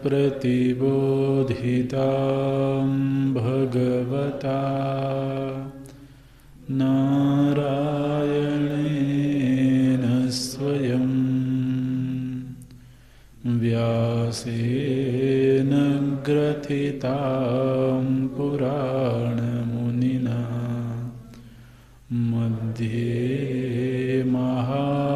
प्रतिबोधितां भगवता नारायणेन स्वयं व्यासेन ग्रथितां पुराणमुनिना मध्ये महाभारतम्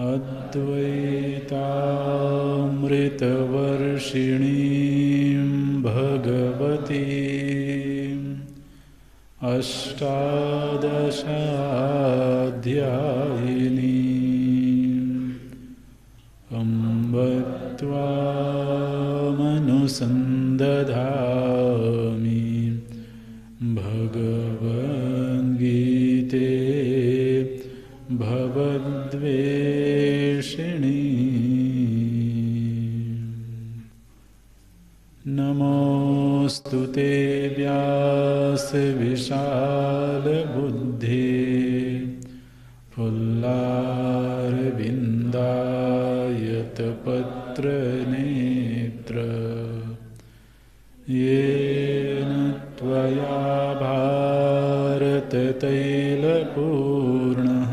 अद्वैतामृतवर्षिणीं भगवतीम् अष्टादशाध्यायिनीम् अम्ब त्वामनुसन्दधामि भगवद्गीते भवद्वेषिणी। नमोऽस्तु ते व्यासविशालबुद्धे फुल्लारविन्दायतपत्रनेत्र येन त्वया भारततैलपूर्णः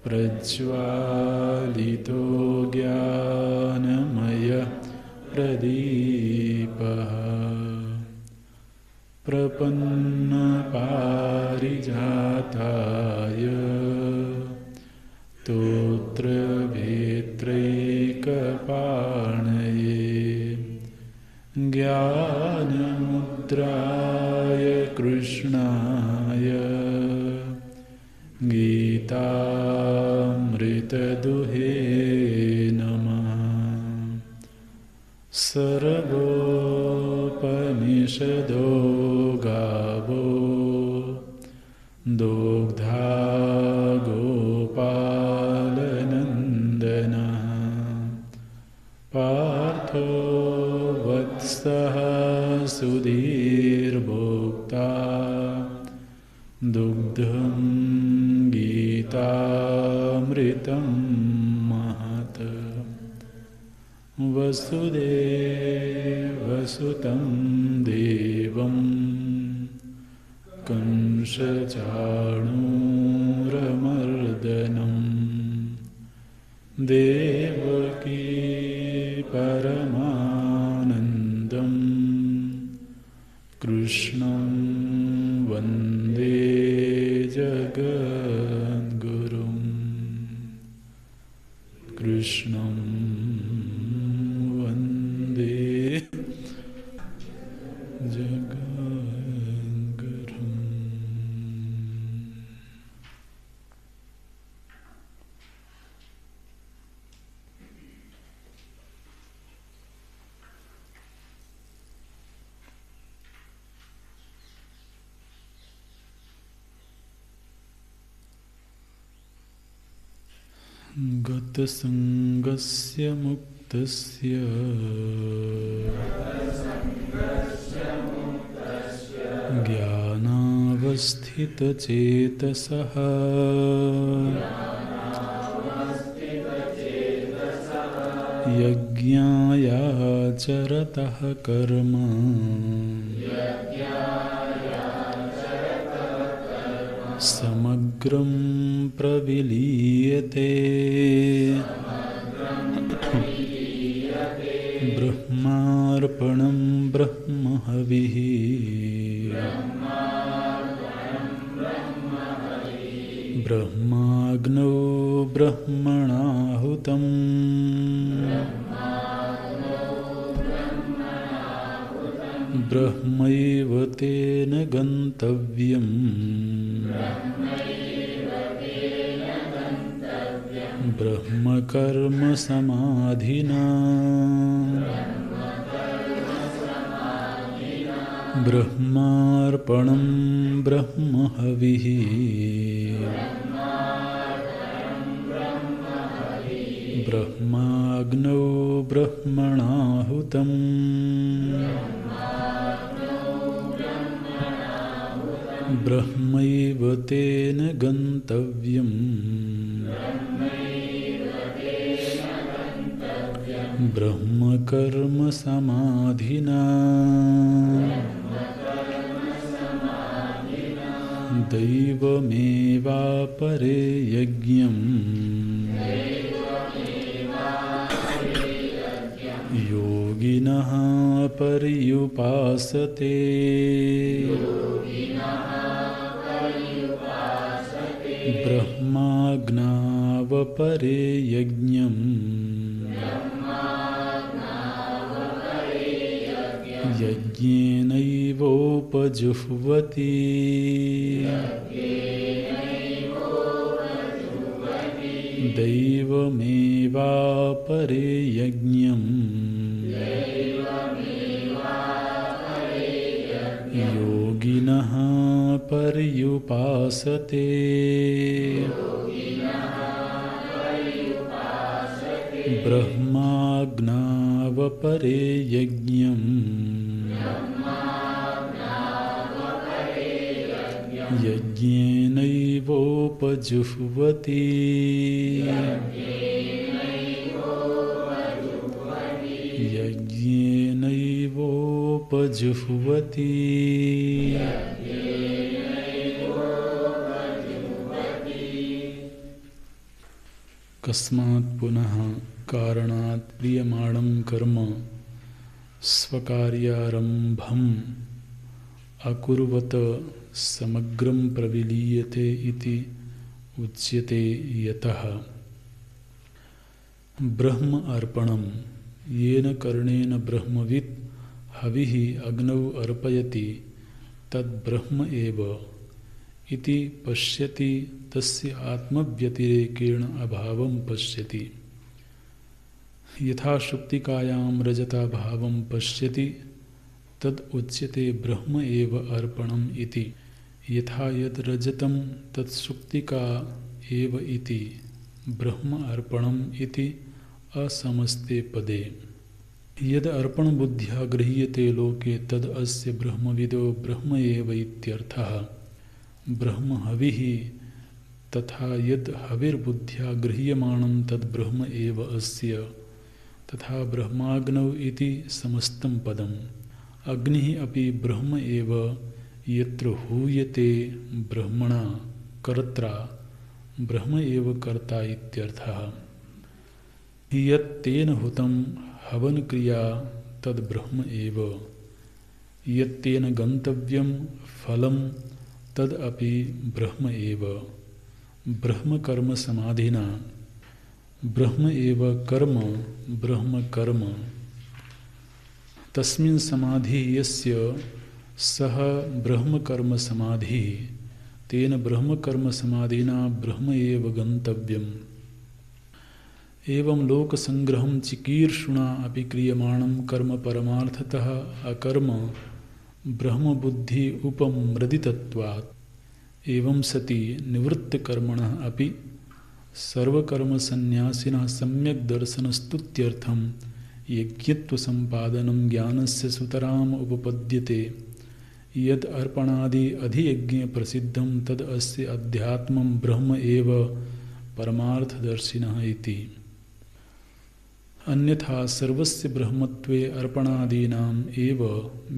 प्रज्वालितो ज्ञानमयः प्रदीपः प्रपन्नपारिजाताय स्तोत्रवेत्रैकपाणये ज्ञानमुद्राय कृष्णाय गीतामृतदुहे नमः। सर्वोपनिषदो गावो दुग्धा गोपालनन्दनः पार्थो वत्सः सुधीर्भोक्ता दुग्धं गीतामृतं महत्। वसुदेवसुतं देवं कंसचाणूरमर्दनं देवकी परमानन्दं कृष्णं वन्दे जगद्गुरुं। कृष्णं वन्दे जगद्गुरुम्। गतसङ्गस्य मुक्तस्य ज्ञानावस्थितचेतसः यज्ञायाचरतः कर्म समग्रं प्रविलीयते ब्रह्मार्पणं ब्रह्महविः ब्रह्माग्नौ ब्रह्मणाहुतं ब्रह्मैव तेन गन्तव्यम् ब्रह्मकर्म समाधिना ब्रह्मार्पणं ब्रह्महविः ब्रह्माग्नौ ब्रह्मणाहुतं ब्रह्मैव तेन गन्तव्यम् ब्रह्म कर्म समाधिना दैवमेवापरे यज्ञम् योगिनः पर्युपासते ब्रह्माज्ञावपरे यज्ञम् यज्ञेनैवोपजुह्वति दैवमेवापरे यज्ञम् योगिनः पर्युपासते ब्रह्माज्ञावपरे यज्ञम् यज्ञेनैवोपजुह्वति यज्ञेनैवोपजुह्वति कस्मात् पुनः कारणात् प्रियमाणं कर्म स्वकार्यारम्भम् अकुर्वत समग्रं प्रविलीयते इति उच्यते यतः ब्रह्म अर्पणं येन कर्णेन ब्रह्मवित् हविः अग्नौ अर्पयति तद्ब्रह्म एव इति पश्यति तस्य आत्मव्यतिरेकेण अभावं पश्यति यथा शुक्तिकायां रजताभावं पश्यति तद उच्यते ब्रह्म एव अर्पणम् इति यथा यद् रजतं तत् शुक्तिका एव इति ब्रह्म अर्पणम् इति असमस्ते पदे यद् अर्पण बुद्ध्या गृह्यते लोके तद् अस्य ब्रह्मविदो ब्रह्म एव इत्यर्थः ब्रह्म हविः तथा यद् हविर्बुद्ध्या गृह्यमाणं तद् ब्रह्म एव अस्य तथा ब्रह्माग्नौ इति समस्तं पदम् अग्निः अपि ब्रह्म एव यत्र हूयते ब्रह्मणा कर्त्रा ब्रह्म एव कर्ता इत्यर्थः यत्तेन हुतं हवनक्रिया तद् ब्रह्म एव यत्तेन गन्तव्यं फलं तद् अपि ब्रह्म एव ब्रह्म कर्म समाधिना ब्रह्म एव कर्म ब्रह्म कर्म तस्मिन् समाधि यस्य सह ब्रह्म कर्म समाधि तेन ब्रह्म कर्म समाधिना ब्रह्म एव गन्तव्यम् एवं लोक संग्रहं चिकीर्षुणा अपि क्रियमाणं कर्म परमार्थतः अकर्म ब्रह्म बुद्धि उपमृदितत्वात् एवं सति निवृत्तकर्मणः अपि सर्वकर्म संन्यासिनः सम्यक् दर्शनस्तुत्यर्थं यज्ञत्व संपादनं ज्ञानस्य सुतराम उपपद्यते यद् अर्पणादि अधियज्ञे प्रसिद्धं तद् अस्य अध्यात्मं ब्रह्म एव परमार्थदर्शिनः इति अन्यथा सर्वस्य ब्रह्मत्वे अर्पणादीनाम् एव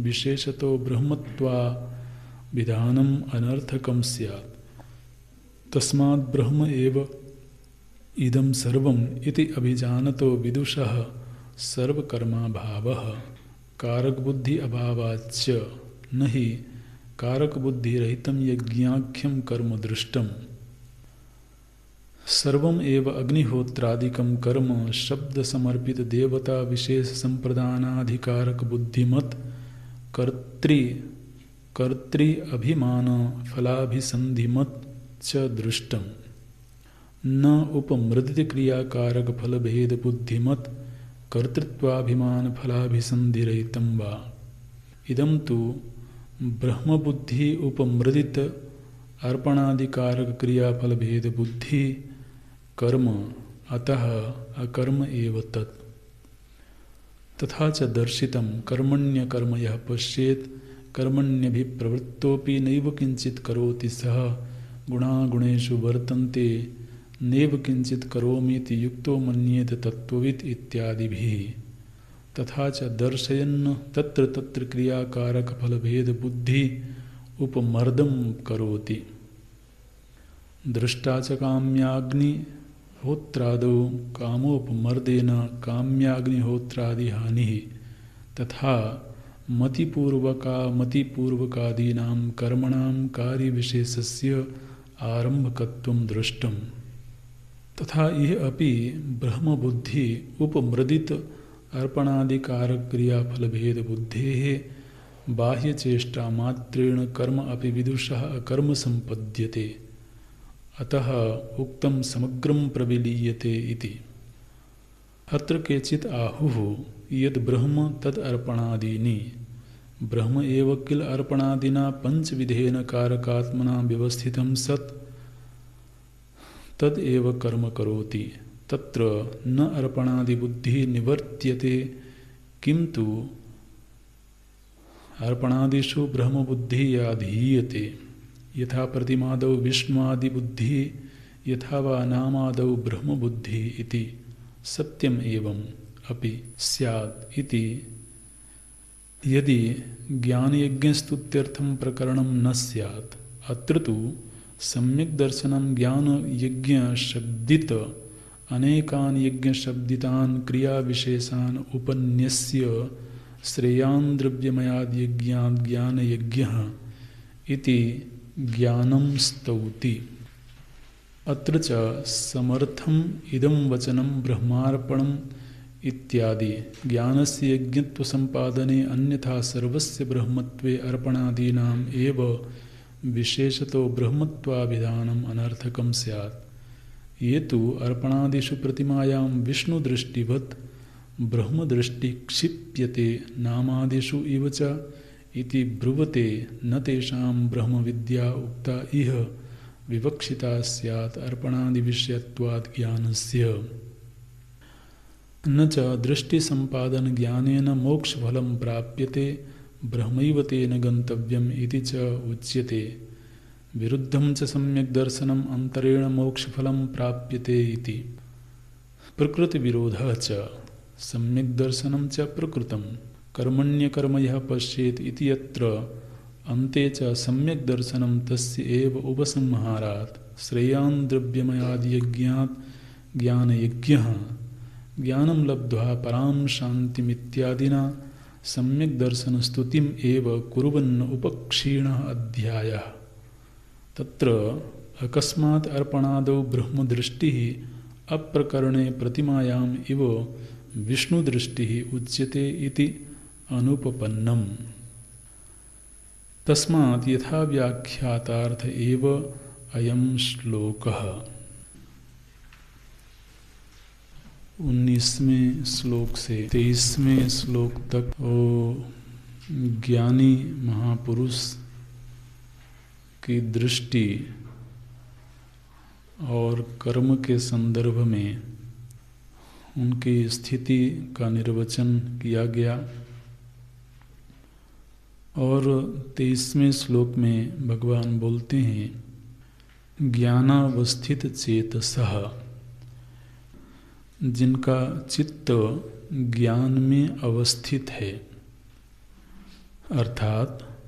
विशेषतो ब्रह्मत्वाभिधानम् अनर्थकं स्यात् तस्मात् ब्रह्म एव इदं सर्वम् इति अभिजानतो विदुषः सर्वकर्माभावः कारकबुद्धि अभावाच्च न हि कारकबुद्धिरहितं यज्ञाख्यं कर्म दृष्टम् सर्वम् एव अग्निहोत्रादिकं कर्म शब्द समर्पित देवता विशेष संप्रदानाधिकारक बुद्धिमत कर्तृ अभिमान फलाभिसंधिमत च दृष्टम् न उपमृदित क्रियाकारक फलभेद बुद्धिमत कर्तृत्वाभिमान फलाभिसंधिरहितं वा इदं तु ब्रह्मबुद्धि उपमृदित अर्पणादिकारक क्रियाफलभेद बुद्धि कर्म अतः अकर्म एव तत् तथा च दर्शितं कर्मण्यकर्म यः पश्येत् कर्मण्यभिप्रवृत्तोऽपि नैव किञ्चित् करोति सः गुणागुणेषु वर्तन्ते नैव किञ्चित् करोमीति युक्तो मन्येत तत्त्ववित् इत्यादिभिः तथा च दर्शयन् तत्र तत्र क्रियाकारक फलभेद बुद्धि उपमर्दं करोति। दृष्टा च काम्याग्निहोत्रादौ कामोपमर्देन काम्याग्निहोत्रादि हानिः तथा मतिपूर्वकादीनां कर्मणां कार्यविशेषस्य आरंभकत्वं दृष्टम्। तथा यह अपि ब्रह्मबुद्धि उपमृदित अर्पणादिकारक क्रियाफलभेद बुद्धेः बाह्यचेष्टा मात्रेण कर्म अपि विदुषः अकर्म संपद्यते। अतः उक्तं समग्रं प्रविलीयते इति। अत्र केचित् आहुः यद् ब्रह्म तद् अर्पणादीनि। ब्रह्म एव किल अर्पणादिना पंचविधेन कारकात्मना व्यवस्थितं सत् तद् एव कर्म करोति। तत्र न अर्पणादि बुद्धि निवर्त्यते किंतु अर्पणादिषु ब्रह्मबुद्धि याधीयते। यथा प्रतिमादौ विष्णुआदि बुद्धि यथा वा नामादौ ब्रह्मबुद्धि इति सत्यम एवं अपि स्यात् इति। यदि ज्ञानयज्ञस्तुत्यर्थं प्रकरणं न स्यात्। अत्र तु सम्यक् दर्शनं ज्ञानयज्ञशब्दित अनेकान् यज्ञशब्दितान् क्रियाविशेषान् उपन्यस्य श्रेयान् द्रव्यमयाद्यज्ञात् ज्ञानयज्ञः इति ज्ञानं स्तौति। अत्र च समर्थम् इदं वचनं ब्रह्मार्पणम् इत्यादि ज्ञानस्य यज्ञत्व संपादने अन्यथा सर्वस्य ब्रह्मत्वे अर्पणादीनाम् एव विशेषतो ब्रह्मत्वाभिधानम् अनर्थकं स्यात्। ये तु अर्पणादिषु प्रतिमायां विष्णुदृष्टिवत् ब्रह्मदृष्टि क्षिप्यते नामादिषु इव च इति ब्रुवते न तेषां ब्रह्मविद्या उक्ता इह विवक्षिता स्यात् अर्पणादिविषयत्वात् ज्ञानस्य। न च दृष्टिसंपादन ज्ञानेन मोक्षफलं प्राप्यते ब्रह्मैव तेन गन्तव्यम् इति च उच्यते। विरुद्धं च सम्यक् दर्शनम् अन्तरेण मोक्षफलं प्राप्यते इति। प्रकृतिविरोधः च सम्यक् दर्शनं च प्रकृतं कर्मण्यकर्म यः पश्येत् इति यत्र अन्ते च सम्यक् दर्शनं तस्य एव उपसंहारात् श्रेयान् द्रव्यमयाद्यज्ञात् ज्ञानयज्ञः ज्ञानं लब्ध्वा परां शान्तिमित्यादिना सम्यक् दर्शनस्तुतिम् एव कुर्वन् उपक्षीणः अध्यायः। तत्र अकस्मात् अर्पणादौ ब्रह्मदृष्टिः अप्रकरणे प्रतिमायाम् इव विष्णुदृष्टिः उच्यते इति अनुपपन्नम्। तस्मात् यथा व्याख्यातार्थ एव अयं श्लोकः। 19वें श्लोक से 23वें श्लोक तक ज्ञानी महापुरुष की दृष्टि और कर्म के संदर्भ में उनकी स्थिति का निर्वचन किया गया। और 23वें श्लोक में भगवान बोलते हैं ज्ञानावस्थित चेतसः, जिनका चित्त ज्ञान में अवस्थित है, अर्थात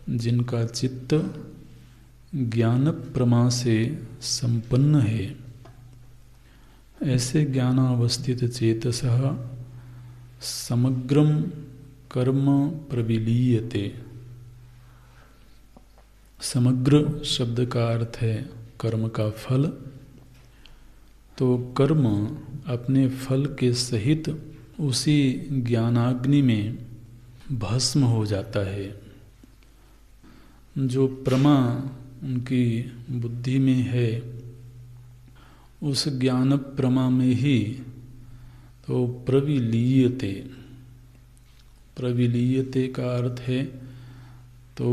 जिनका चित्त ज्ञान प्रमा से संपन्न है, ऐसे ज्ञानावस्थित चेतसः समग्रम कर्म प्रविलीयते। समग्र शब्द का अर्थ है कर्म का फल। तो कर्म अपने फल के सहित उसी ज्ञानाग्नि में भस्म हो जाता है। जो प्रमा उनकी बुद्धि में है, उस ज्ञान प्रमा में ही तो प्रविलीयते। प्रविलीयते का अर्थ है तो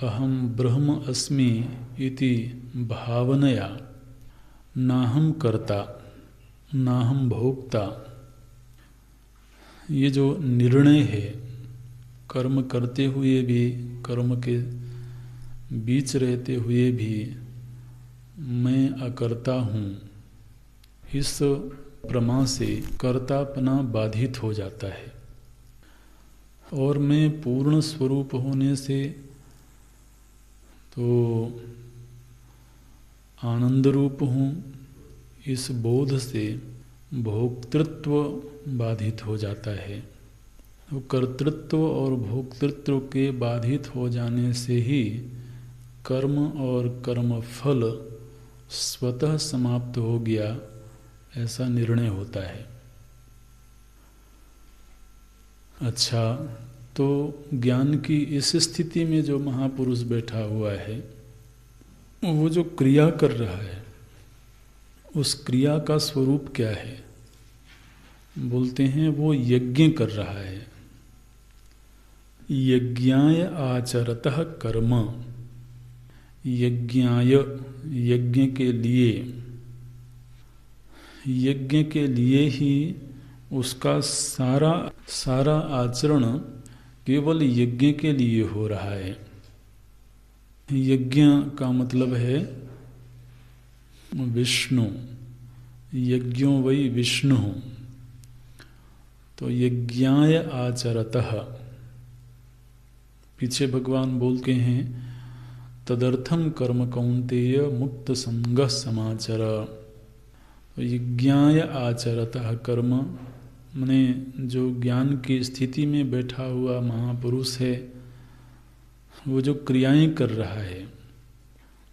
अहम ब्रह्म अस्मि इति भावनया, नाहम कर्ता नाहम भोक्ता, ये जो निर्णय है कर्म करते हुए भी, कर्म के बीच रहते हुए भी मैं अकर्ता हूँ, इस प्रमा से कर्तापना बाधित हो जाता है। और मैं पूर्ण स्वरूप होने से तो आनंद रूप हूँ, इस बोध से भोक्तृत्व बाधित हो जाता है। तो कर्तृत्व और भोक्तृत्व के बाधित हो जाने से ही कर्म और कर्मफल स्वतः समाप्त हो गया, ऐसा निर्णय होता है। अच्छा, तो ज्ञान की इस स्थिति में जो महापुरुष बैठा हुआ है, वो जो क्रिया कर रहा है, उस क्रिया का स्वरूप क्या है? बोलते हैं वो यज्ञ कर रहा है। यज्ञाय आचरतः कर्म, यज्ञाय, यज्ञ के लिए, यज्ञ के लिए ही उसका सारा आचरण केवल यज्ञ के लिए हो रहा है। यज्ञ का मतलब है विष्णु, यज्ञो वै विष्णु। तो यज्ञाय आचरतः, पीछे भगवान बोलते हैं तदर्थम कर्म कौन्तेय मुक्त संगः समाचर। तो यज्ञाय आचरतः कर्म माने जो ज्ञान की स्थिति में बैठा हुआ महापुरुष है, वो जो क्रियाएं कर रहा है,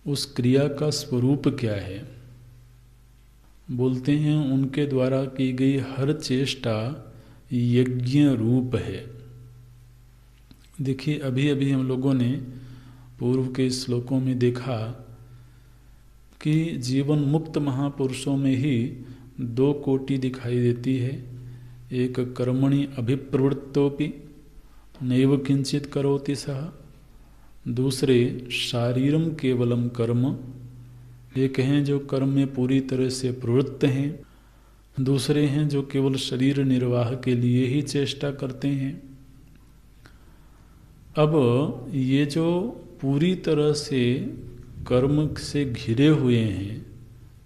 उस क्रिया का स्वरूप क्या है? बोलते हैं उनके द्वारा की गई हर चेष्टा यज्ञ रूप है। देखिए, अभी अभी हम लोगों ने पूर्व के श्लोकों में देखा कि जीवन मुक्त महापुरुषों में ही दो कोटि दिखाई देती है। एक कर्मणि अभिप्रवृत्तोपि नैव किंचित करोति सः, दूसरे शारीरम केवलम कर्म, एक हैं जो कर्म में पूरी तरह से प्रवृत्त हैं, दूसरे हैं जो केवल शरीर निर्वाह के लिए ही चेष्टा करते हैं। अब ये जो पूरी तरह से कर्म से घिरे हुए हैं,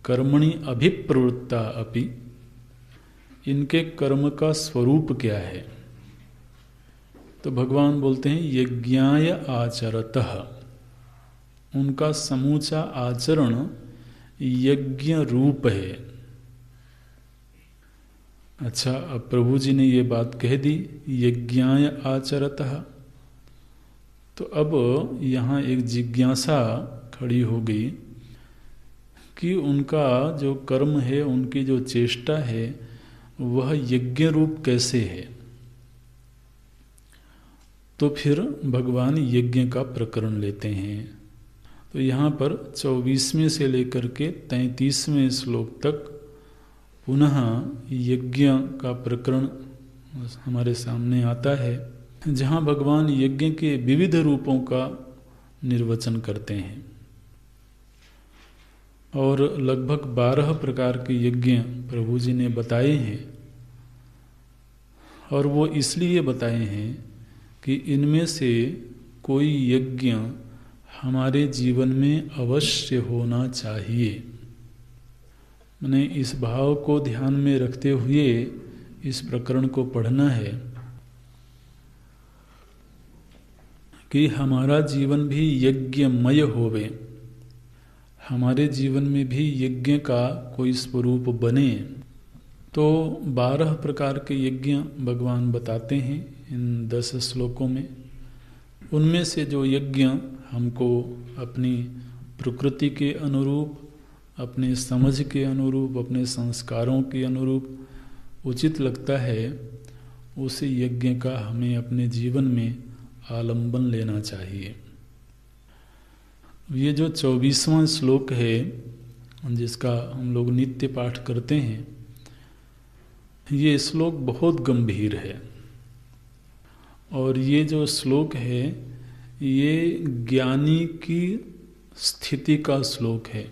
कर्मणि अभिप्रवृत्ता अपि, इनके कर्म का स्वरूप क्या है? तो भगवान बोलते हैं यज्ञाय आचरतः, उनका समूचा आचरण यज्ञ रूप है। अच्छा, अब प्रभु जी ने ये बात कह दी यज्ञाय आचरतः, तो अब यहाँ एक जिज्ञासा खड़ी हो गई कि उनका जो कर्म है, उनकी जो चेष्टा है, वह यज्ञ रूप कैसे है? तो फिर भगवान यज्ञ का प्रकरण लेते हैं। तो यहाँ पर 24वें से लेकर के 33वें श्लोक तक पुनः यज्ञ का प्रकरण हमारे सामने आता है, जहाँ भगवान यज्ञ के विविध रूपों का निर्वचन करते हैं। और लगभग 12 प्रकार के यज्ञ प्रभु जी ने बताए हैं, और वो इसलिए बताए हैं कि इनमें से कोई यज्ञ हमारे जीवन में अवश्य होना चाहिए। मैंने इस भाव को ध्यान में रखते हुए इस प्रकरण को पढ़ना है कि हमारा जीवन भी यज्ञमय होवे, हमारे जीवन में भी यज्ञ का कोई स्वरूप बने। तो 12 प्रकार के यज्ञ भगवान बताते हैं इन 10 श्लोकों में। उनमें से जो यज्ञ हमको अपनी प्रकृति के अनुरूप, अपने समझ के अनुरूप, अपने संस्कारों के अनुरूप उचित लगता है, उस यज्ञ का हमें अपने जीवन में आलंबन लेना चाहिए। ये जो 24वां श्लोक है, जिसका हम लोग नित्य पाठ करते हैं, ये श्लोक बहुत गंभीर है। और ये जो श्लोक है, ये ज्ञानी की स्थिति का श्लोक है,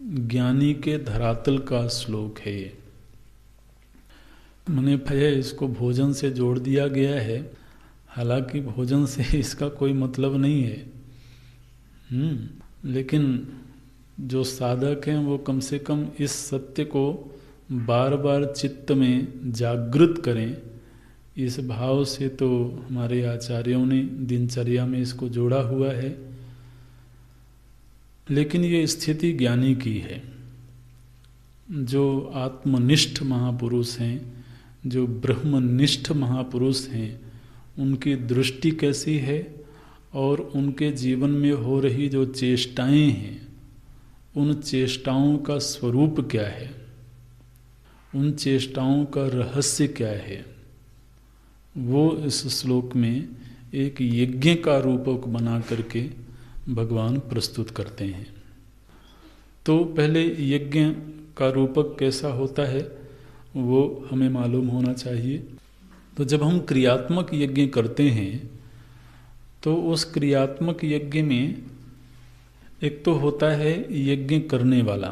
ज्ञानी के धरातल का श्लोक है। ये मैंने भय इसको भोजन से जोड़ दिया गया है, हालांकि भोजन से इसका कोई मतलब नहीं है। लेकिन जो साधक हैं वो कम से कम इस सत्य को बार बार चित्त में जागृत करें, इस भाव से तो हमारे आचार्यों ने दिनचर्या में इसको जोड़ा हुआ है। लेकिन ये स्थिति ज्ञानी की है। जो आत्मनिष्ठ महापुरुष हैं, जो ब्रह्मनिष्ठ महापुरुष हैं, उनकी दृष्टि कैसी है और उनके जीवन में हो रही जो चेष्टाएं हैं, उन चेष्टाओं का स्वरूप क्या है, उन चेष्टाओं का रहस्य क्या है, वो इस श्लोक में एक यज्ञ का रूपक बना करके भगवान प्रस्तुत करते हैं। तो पहले यज्ञ का रूपक कैसा होता है वो हमें मालूम होना चाहिए। तो जब हम क्रियात्मक यज्ञ करते हैं तो उस क्रियात्मक यज्ञ में एक तो होता है यज्ञ करने वाला,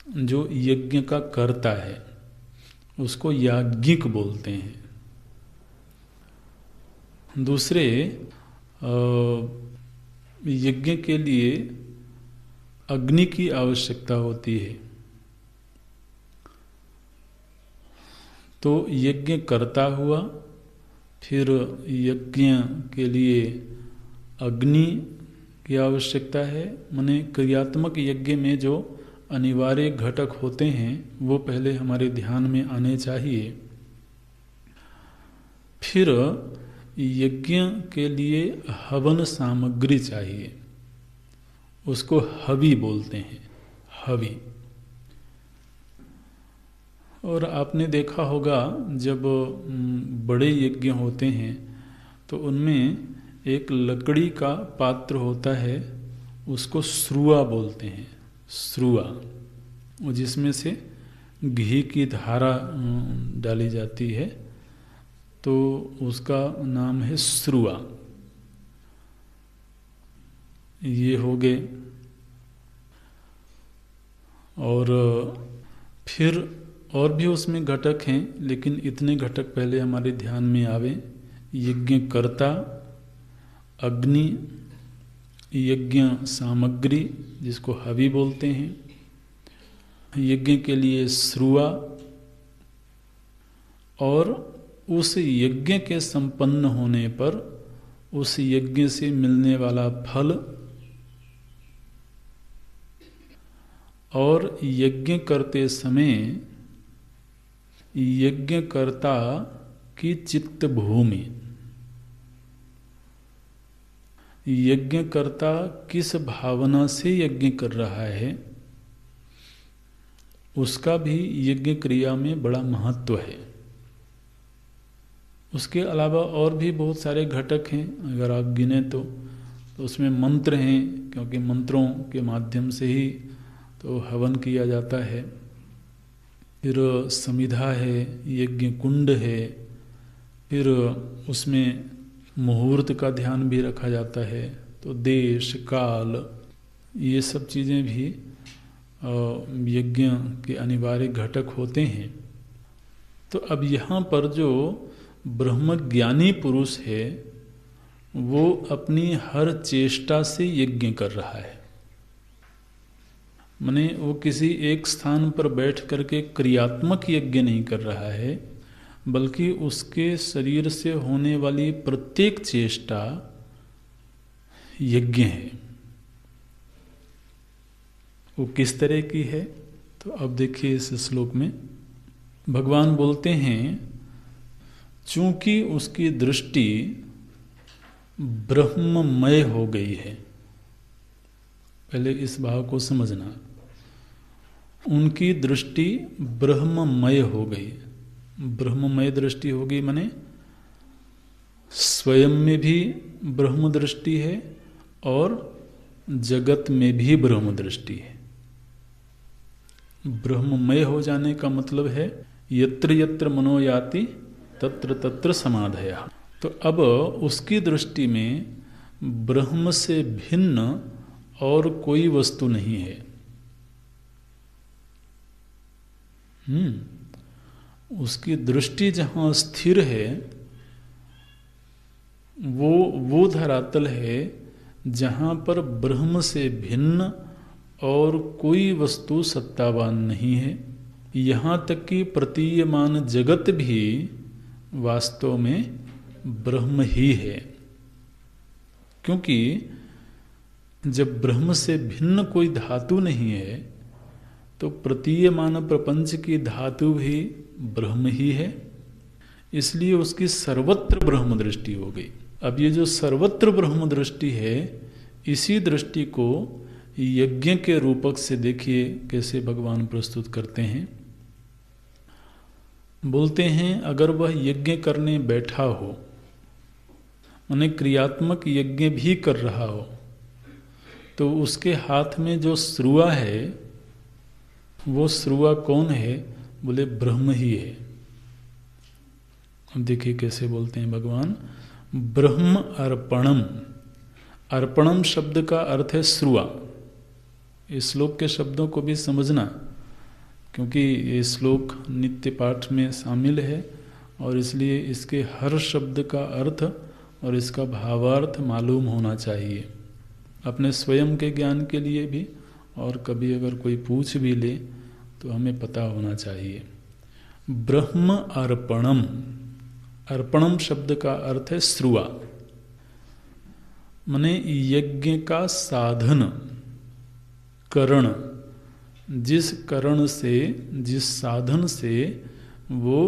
जो यज्ञ का कर्ता है, उसको याज्ञिक बोलते हैं। दूसरे यज्ञ के लिए अग्नि की आवश्यकता होती है। तो यज्ञ करता हुआ, फिर यज्ञ के लिए अग्नि की आवश्यकता है। माने क्रियात्मक यज्ञ में जो अनिवार्य घटक होते हैं वो पहले हमारे ध्यान में आने चाहिए। फिर यज्ञ के लिए हवन सामग्री चाहिए, उसको हवि बोलते हैं, हवि। और आपने देखा होगा जब बड़े यज्ञ होते हैं तो उनमें एक लकड़ी का पात्र होता है, उसको स्रुआ बोलते हैं, स्रुआ, जिसमें से घी की धारा डाली जाती है, तो उसका नाम है स्रुआ। ये हो गए। और फिर और भी उसमें घटक हैं, लेकिन इतने घटक पहले हमारे ध्यान में आवे। यज्ञ कर्ता, अग्नि, यज्ञ सामग्री जिसको हवि बोलते हैं, यज्ञ के लिए स्रुआ, और उस यज्ञ के संपन्न होने पर उस यज्ञ से मिलने वाला फल, और यज्ञ करते समय यज्ञकर्ता की चित्त भूमि, यज्ञकर्ता किस भावना से यज्ञ कर रहा है, उसका भी यज्ञ क्रिया में बड़ा महत्व है। उसके अलावा और भी बहुत सारे घटक हैं, अगर आप गिने तो उसमें मंत्र हैं, क्योंकि मंत्रों के माध्यम से ही तो हवन किया जाता है। फिर समिधा है, यज्ञ कुंड है, फिर उसमें मुहूर्त का ध्यान भी रखा जाता है। तो देश काल, ये सब चीज़ें भी यज्ञ के अनिवार्य घटक होते हैं। तो अब यहाँ पर जो ब्रह्मज्ञानी पुरुष है वो अपनी हर चेष्टा से यज्ञ कर रहा है। माने वो किसी एक स्थान पर बैठ करके क्रियात्मक यज्ञ नहीं कर रहा है, बल्कि उसके शरीर से होने वाली प्रत्येक चेष्टा यज्ञ है। वो किस तरह की है, तो अब देखिए इस श्लोक में भगवान बोलते हैं, चूंकि उसकी दृष्टि ब्रह्ममय हो गई है। पहले इस भाव को समझना, उनकी दृष्टि ब्रह्ममय हो गई। ब्रह्ममय दृष्टि हो गई माने स्वयं में भी ब्रह्म दृष्टि है और जगत में भी ब्रह्म दृष्टि है। ब्रह्ममय हो जाने का मतलब है यत्र यत्र मनो याति तत्र तत्र समाधयः। तो अब उसकी दृष्टि में ब्रह्म से भिन्न और कोई वस्तु नहीं है। उसकी दृष्टि जहाँ स्थिर है वो धरातल है जहाँ पर ब्रह्म से भिन्न और कोई वस्तु सत्तावान नहीं है। यहाँ तक कि प्रतीयमान जगत भी वास्तव में ब्रह्म ही है। क्योंकि जब ब्रह्म से भिन्न कोई धातु नहीं है तो प्रतीयमान प्रपंच की धातु भी ब्रह्म ही है, इसलिए उसकी सर्वत्र ब्रह्म दृष्टि हो गई। अब ये जो सर्वत्र ब्रह्म दृष्टि है, इसी दृष्टि को यज्ञ के रूपक से देखिए कैसे भगवान प्रस्तुत करते हैं। बोलते हैं अगर वह यज्ञ करने बैठा हो, माने क्रियात्मक यज्ञ भी कर रहा हो, तो उसके हाथ में जो श्रुआ है वो श्रुआ कौन है? बोले ब्रह्म ही है। अब देखिए कैसे बोलते हैं भगवान, ब्रह्म अर्पणम। अर्पणम शब्द का अर्थ है श्रुआ। इस श्लोक के शब्दों को भी समझना, क्योंकि ये श्लोक नित्य पाठ में शामिल है और इसलिए इसके हर शब्द का अर्थ और इसका भावार्थ मालूम होना चाहिए अपने स्वयं के ज्ञान के लिए भी, और कभी अगर कोई पूछ भी ले तो हमें पता होना चाहिए। ब्रह्म अर्पणम, अर्पणम शब्द का अर्थ है श्रुआ, माने यज्ञ का साधन, करण, जिस करण से, जिस साधन से वो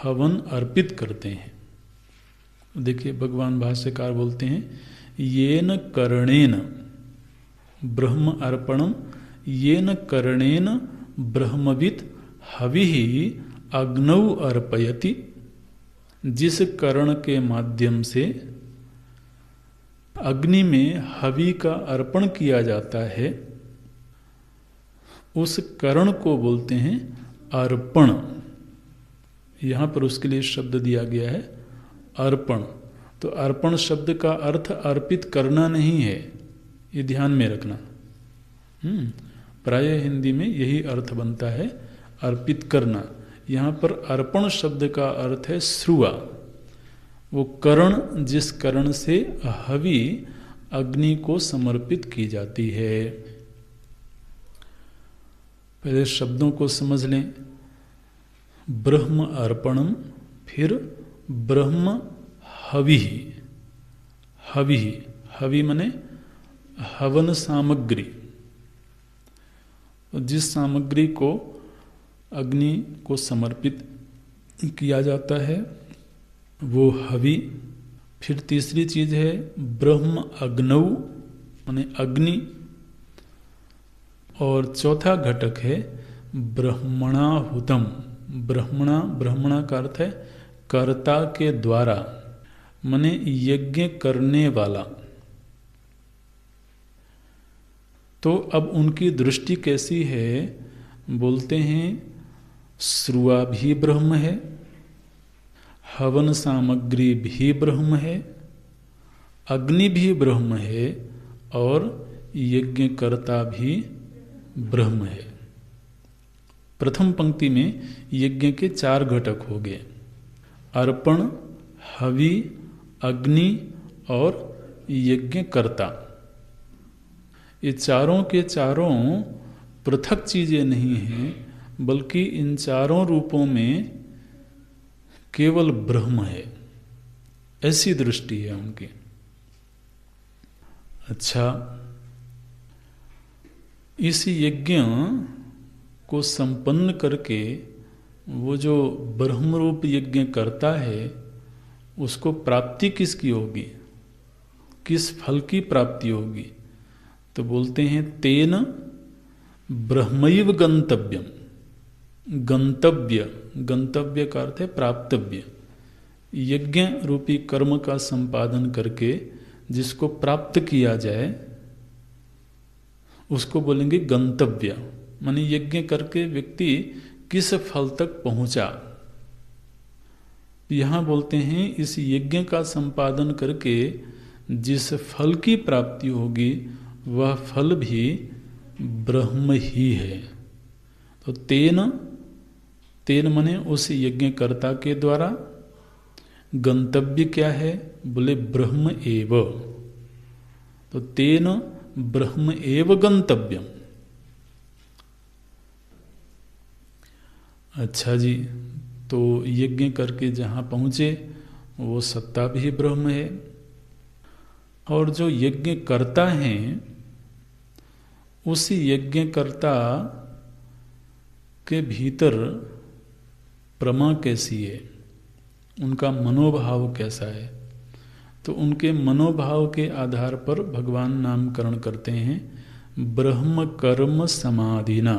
हवन अर्पित करते हैं। देखिए भगवान भाष्यकार बोलते हैं, येन करणेन ब्रह्म अर्पणम, येन करणेन ब्रह्मवित् हविः अग्नौ अर्पयति। जिस करण के माध्यम से अग्नि में हवि का अर्पण किया जाता है, उस करण को बोलते हैं अर्पण। यहाँ पर उसके लिए शब्द दिया गया है अर्पण। तो अर्पण शब्द का अर्थ अर्पित करना नहीं है, ये ध्यान में रखना। प्रायः हिंदी में यही अर्थ बनता है, अर्पित करना। यहाँ पर अर्पण शब्द का अर्थ है श्रुआ, वो करण जिस करण से हवि अग्नि को समर्पित की जाती है। पहले शब्दों को समझ लें, ब्रह्म अर्पणम, फिर ब्रह्म हविः। हविः, हवि मने हवन सामग्री, जिस सामग्री को अग्नि को समर्पित किया जाता है वो हवि। फिर तीसरी चीज है ब्रह्म अग्नौ, माने अग्नि। और चौथा घटक है ब्रह्मणाहुतम। ब्रह्मणा, ब्रह्मणा का अर्थ है कर्ता के द्वारा, माने यज्ञ करने वाला। तो अब उनकी दृष्टि कैसी है? बोलते हैं श्रुआ भी ब्रह्म है, हवन सामग्री भी ब्रह्म है, अग्नि भी ब्रह्म है और यज्ञकर्ता भी ब्रह्म है। प्रथम पंक्ति में यज्ञ के 4 घटक हो गए, अर्पण, हवि, अग्नि और यज्ञकर्ता। ये चारों के चारों पृथक चीजें नहीं हैं, बल्कि इन चारों रूपों में केवल ब्रह्म है, ऐसी दृष्टि है उनकी। अच्छा, इस यज्ञ को संपन्न करके वो जो ब्रह्म रूप यज्ञ करता है, उसको प्राप्ति किसकी होगी, किस फल की प्राप्ति होगी? तो बोलते हैं तेन ब्रह्मैव गंतव्यम। गंतव्य, गंतव्य का अर्थ है प्राप्तव्य। यज्ञ रूपी कर्म का संपादन करके जिसको प्राप्त किया जाए उसको बोलेंगे गंतव्य। माने यज्ञ करके व्यक्ति किस फल तक पहुंचा। यहां बोलते हैं इस यज्ञ का संपादन करके जिस फल की प्राप्ति होगी वह फल भी ब्रह्म ही है। तो तेन, तेन मने उस यज्ञकर्ता के द्वारा, गंतव्य क्या है? बोले ब्रह्म एव। तो तेन ब्रह्म एव गंतव्यम। अच्छा जी, तो यज्ञ करके जहाँ पहुँचे वो सत्ता भी ब्रह्म है, और जो यज्ञ करता है उसी यज्ञकर्ता के भीतर प्रमा कैसी है, उनका मनोभाव कैसा है, तो उनके मनोभाव के आधार पर भगवान नामकरण करते हैं ब्रह्म कर्म समाधिना।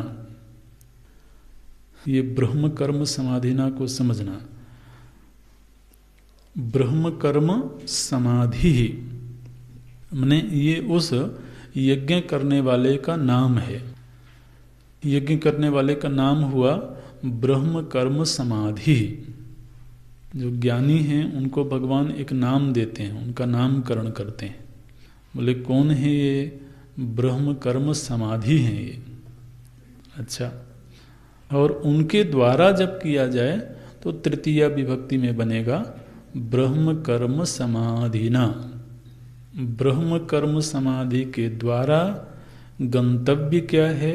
ये ब्रह्म कर्म समाधिना को समझना। ब्रह्म कर्म समाधि ही माने ये उस यज्ञ करने वाले का नाम है। यज्ञ करने वाले का नाम हुआ ब्रह्म कर्म समाधि। जो ज्ञानी हैं उनको भगवान एक नाम देते हैं, उनका नामकरण करते हैं। बोले कौन है ये? ब्रह्म कर्म समाधि हैं ये। अच्छा, और उनके द्वारा जब किया जाए तो तृतीया विभक्ति में बनेगा ब्रह्म कर्म समाधिना। ब्रह्म कर्म समाधि के द्वारा गंतव्य क्या है?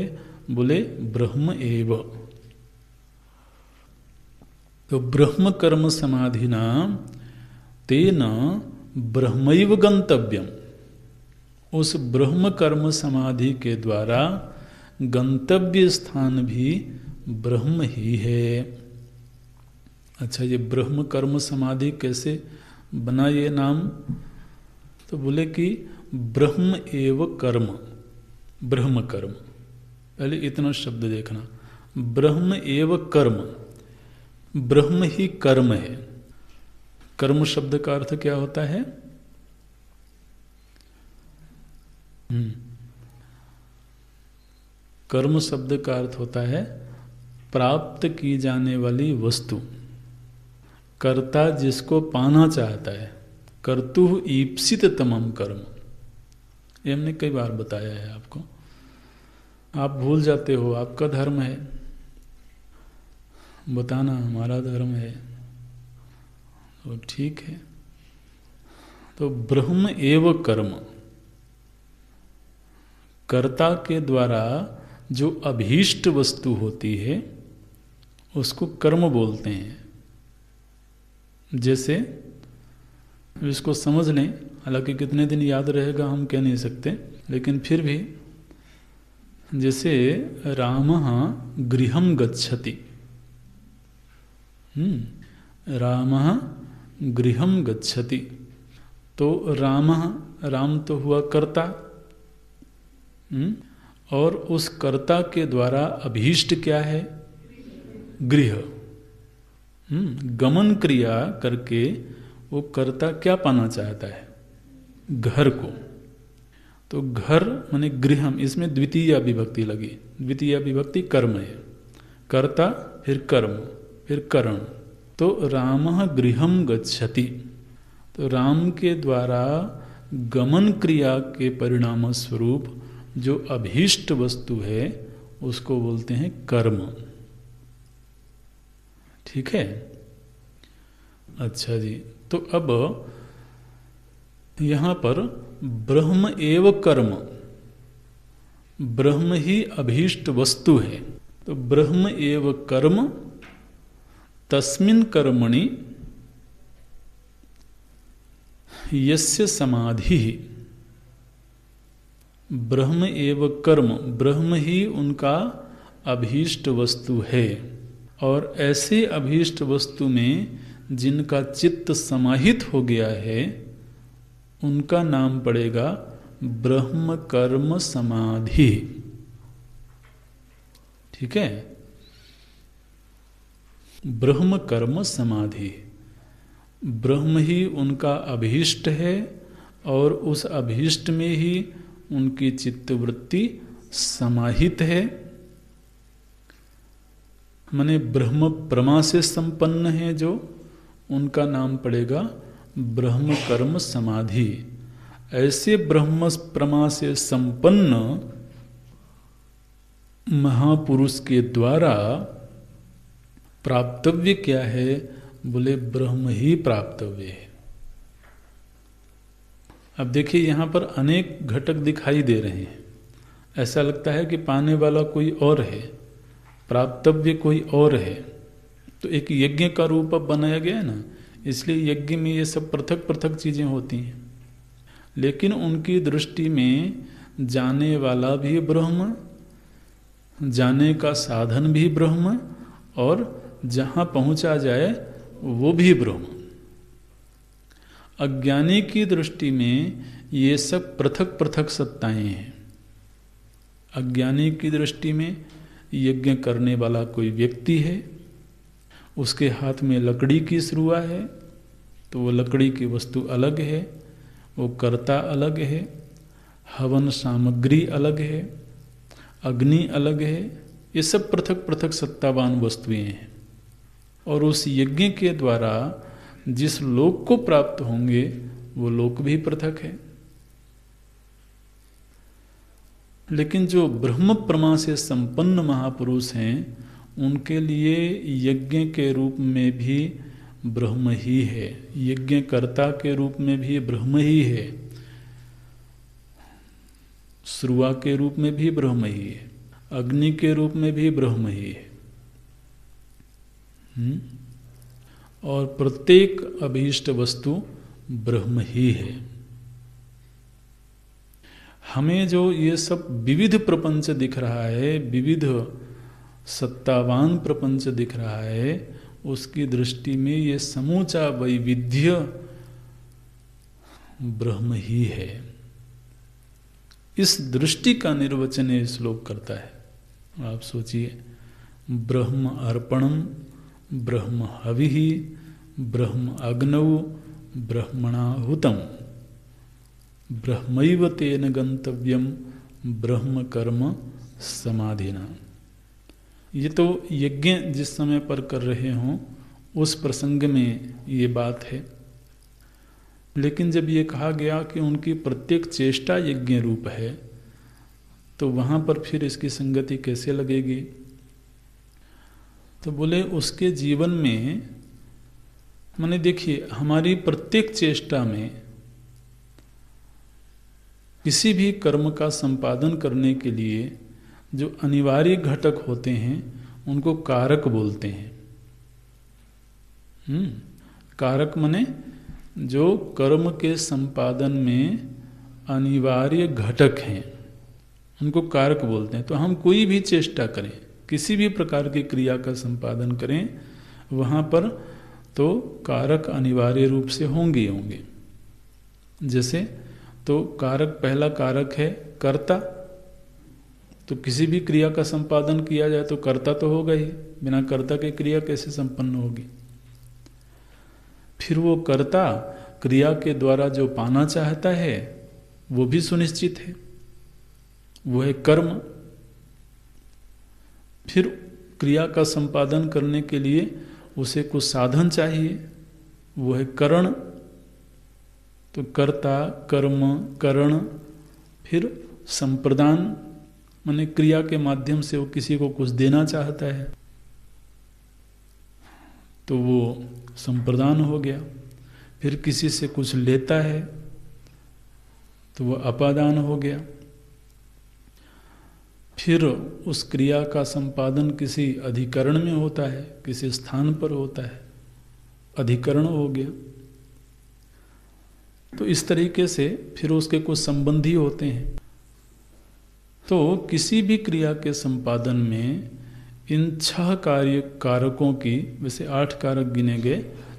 बोले ब्रह्म एव। तो ब्रह्म कर्म समाधिना तेन ब्रह्मैव गंतव्यम। उस ब्रह्म कर्म समाधि के द्वारा गंतव्य स्थान भी ब्रह्म ही है। अच्छा, ये ब्रह्म कर्म समाधि कैसे बना ये नाम? तो बोले कि ब्रह्म एव कर्म। ब्रह्म कर्म, पहले इतना शब्द देखना, ब्रह्म एव कर्म। ब्रह्म ही कर्म है। कर्म शब्द का अर्थ क्या होता है? कर्म शब्द का अर्थ होता है प्राप्त की जाने वाली वस्तु। कर्ता जिसको पाना चाहता है, कर्तु ईप्सित तमम कर्म। ये हमने कई बार बताया है आपको। आप भूल जाते हो, आपका धर्म है बताना, हमारा धर्म है, तो ठीक है। तो ब्रह्म एव कर्म, कर्ता के द्वारा जो अभीष्ट वस्तु होती है उसको कर्म बोलते हैं। जैसे इसको समझ लें, हालांकि कितने दिन याद रहेगा हम कह नहीं सकते, लेकिन फिर भी जैसे रामः गृहं गच्छति। रामः गृहं गच्छति, तो रामः, राम तो हुआ कर्ता, और उस कर्ता के द्वारा अभीष्ट क्या है? गृह। गमन क्रिया करके वो कर्ता क्या पाना चाहता है? घर को। तो घर माने गृहम, इसमें द्वितीय विभक्ति लगी। द्वितीय विभक्ति कर्म है। कर्ता फिर कर्म फिर करण। तो रामः गृहं गच्छति, तो राम के द्वारा गमन क्रिया के परिणाम स्वरूप जो अभीष्ट वस्तु है उसको बोलते हैं कर्म। ठीक है। अच्छा जी, तो अब यहां पर ब्रह्म एव कर्म, ब्रह्म ही अभीष्ट वस्तु है। तो ब्रह्म एव कर्म तस्मिन् कर्मणि यस्य समाधि। ब्रह्म एव कर्म, ब्रह्म ही उनका अभीष्ट वस्तु है, और ऐसे अभीष्ट वस्तु में जिनका चित्त समाहित हो गया है उनका नाम पड़ेगा ब्रह्म कर्म समाधि। ठीक है। ब्रह्म कर्म समाधि, ब्रह्म ही उनका अभीष्ट है और उस अभीष्ट में ही उनकी चित्तवृत्ति समाहित है। माने ब्रह्म प्रमा से संपन्न है जो, उनका नाम पड़ेगा ब्रह्म कर्म समाधि। ऐसे ब्रह्म प्रमा से संपन्न महापुरुष के द्वारा प्राप्तव्य क्या है? बोले ब्रह्म ही प्राप्तव्य है। अब देखिए यहाँ पर अनेक घटक दिखाई दे रहे हैं। ऐसा लगता है कि पाने वाला कोई और है, प्राप्तव्य कोई और है। तो एक यज्ञ का रूप अब बनाया गया है ना, इसलिए यज्ञ में ये सब पृथक पृथक चीजें होती हैं। लेकिन उनकी दृष्टि में जाने वाला भी ब्रह्म, जाने का साधन भी ब्रह्म, और जहाँ पहुँचा जाए वो भी ब्रह्म। अज्ञानी की दृष्टि में ये सब पृथक पृथक सत्ताएं हैं। अज्ञानी की दृष्टि में यज्ञ करने वाला कोई व्यक्ति है, उसके हाथ में लकड़ी की स्रुआ है, तो वो लकड़ी की वस्तु अलग है, वो कर्ता अलग है, हवन सामग्री अलग है, अग्नि अलग है। ये सब पृथक पृथक सत्तावान वस्तुएं हैं। और उस यज्ञ के द्वारा जिस लोक को प्राप्त होंगे वो लोक भी पृथक है। लेकिन जो ब्रह्म प्रमा से संपन्न महापुरुष हैं, उनके लिए यज्ञ के रूप में भी ब्रह्म ही है, यज्ञ कर्ता के रूप में भी ब्रह्म ही है, श्रुआ के रूप में भी ब्रह्म ही है, अग्नि के रूप में भी ब्रह्म ही है। और प्रत्येक अभीष्ट वस्तु ब्रह्म ही है। हमें जो ये सब विविध प्रपंच दिख रहा है, विविध सत्तावान प्रपंच दिख रहा है, उसकी दृष्टि में ये समूचा वैविध्य ब्रह्म ही है। इस दृष्टि का निर्वचन ये श्लोक करता है। आप सोचिए, ब्रह्म अर्पणम, ब्रह्म हविहि, ब्रह्म अग्नौ, ब्रह्मणाहुतम, ब्रह्मैव तेन गंतव्यम, ब्रह्म कर्म समाधिना। ये तो यज्ञ जिस समय पर कर रहे हों उस प्रसंग में ये बात है। लेकिन जब ये कहा गया कि उनकी प्रत्येक चेष्टा यज्ञ रूप है, तो वहाँ पर फिर इसकी संगति कैसे लगेगी? तो बोले उसके जीवन में, माने देखिए, हमारी प्रत्येक चेष्टा में किसी भी कर्म का संपादन करने के लिए जो अनिवार्य घटक होते हैं उनको कारक बोलते हैं। कारक माने जो कर्म के संपादन में अनिवार्य घटक हैं, उनको कारक बोलते हैं। तो हम कोई भी चेष्टा करें, किसी भी प्रकार की क्रिया का संपादन करें, वहाँ पर तो कारक अनिवार्य रूप से होंगे। जैसे तो कारक, पहला कारक है कर्ता। तो किसी भी क्रिया का संपादन किया जाए तो कर्ता तो होगा ही, बिना कर्ता के क्रिया कैसे संपन्न होगी? फिर वो कर्ता क्रिया के द्वारा जो पाना चाहता है वो भी सुनिश्चित है, वो है कर्म। फिर क्रिया का संपादन करने के लिए उसे कुछ साधन चाहिए, वो है करण। तो कर्ता, कर्म, करण, फिर संप्रदान, माने क्रिया के माध्यम से वो किसी को कुछ देना चाहता है तो वो संप्रदान हो गया। फिर किसी से कुछ लेता है तो वो अपादान हो गया। फिर उस क्रिया का संपादन किसी अधिकरण में होता है, किसी स्थान पर होता है, अधिकरण हो गया। तो इस तरीके से फिर उसके कुछ संबंधी होते हैं। तो किसी भी क्रिया के संपादन में इन 6 कारकों की, वैसे 8 कारक गिने गए,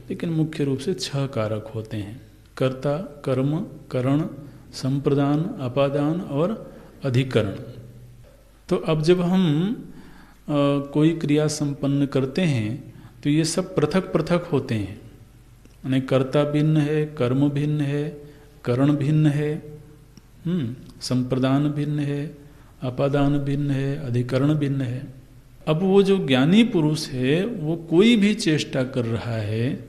लेकिन मुख्य रूप से 6 कारक होते हैं: कर्ता, कर्म, करण, संप्रदान, अपादान और अधिकरण। तो अब जब हम कोई क्रिया संपन्न करते हैं तो ये सब पृथक पृथक होते हैं। यानी कर्ता भिन्न है, कर्म भिन्न है, करण भिन्न है, संप्रदान भिन्न है, अपादान भिन्न है, अधिकरण भिन्न है। अब वो जो ज्ञानी पुरुष है वो कोई भी चेष्टा कर रहा है,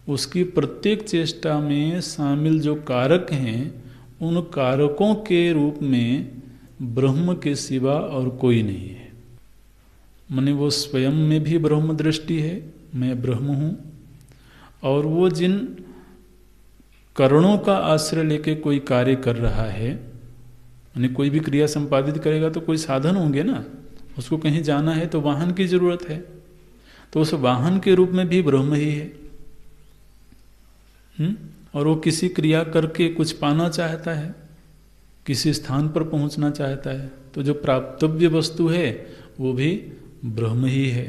उसकी प्रत्येक चेष्टा में शामिल जो कारक हैं उन कारकों के रूप में ब्रह्म के सिवा और कोई नहीं है। माने वो स्वयं में भी ब्रह्म दृष्टि है, मैं ब्रह्म हूँ। और वो जिन करणों का आश्रय लेके कोई कार्य कर रहा है, यानी कोई भी क्रिया संपादित करेगा तो कोई साधन होंगे ना, उसको कहीं जाना है तो वाहन की जरूरत है, तो उस वाहन के रूप में भी ब्रह्म ही है। और वो किसी क्रिया करके कुछ पाना चाहता है, किसी स्थान पर पहुंचना चाहता है, तो जो प्राप्तव्य वस्तु है वो भी ब्रह्म ही है।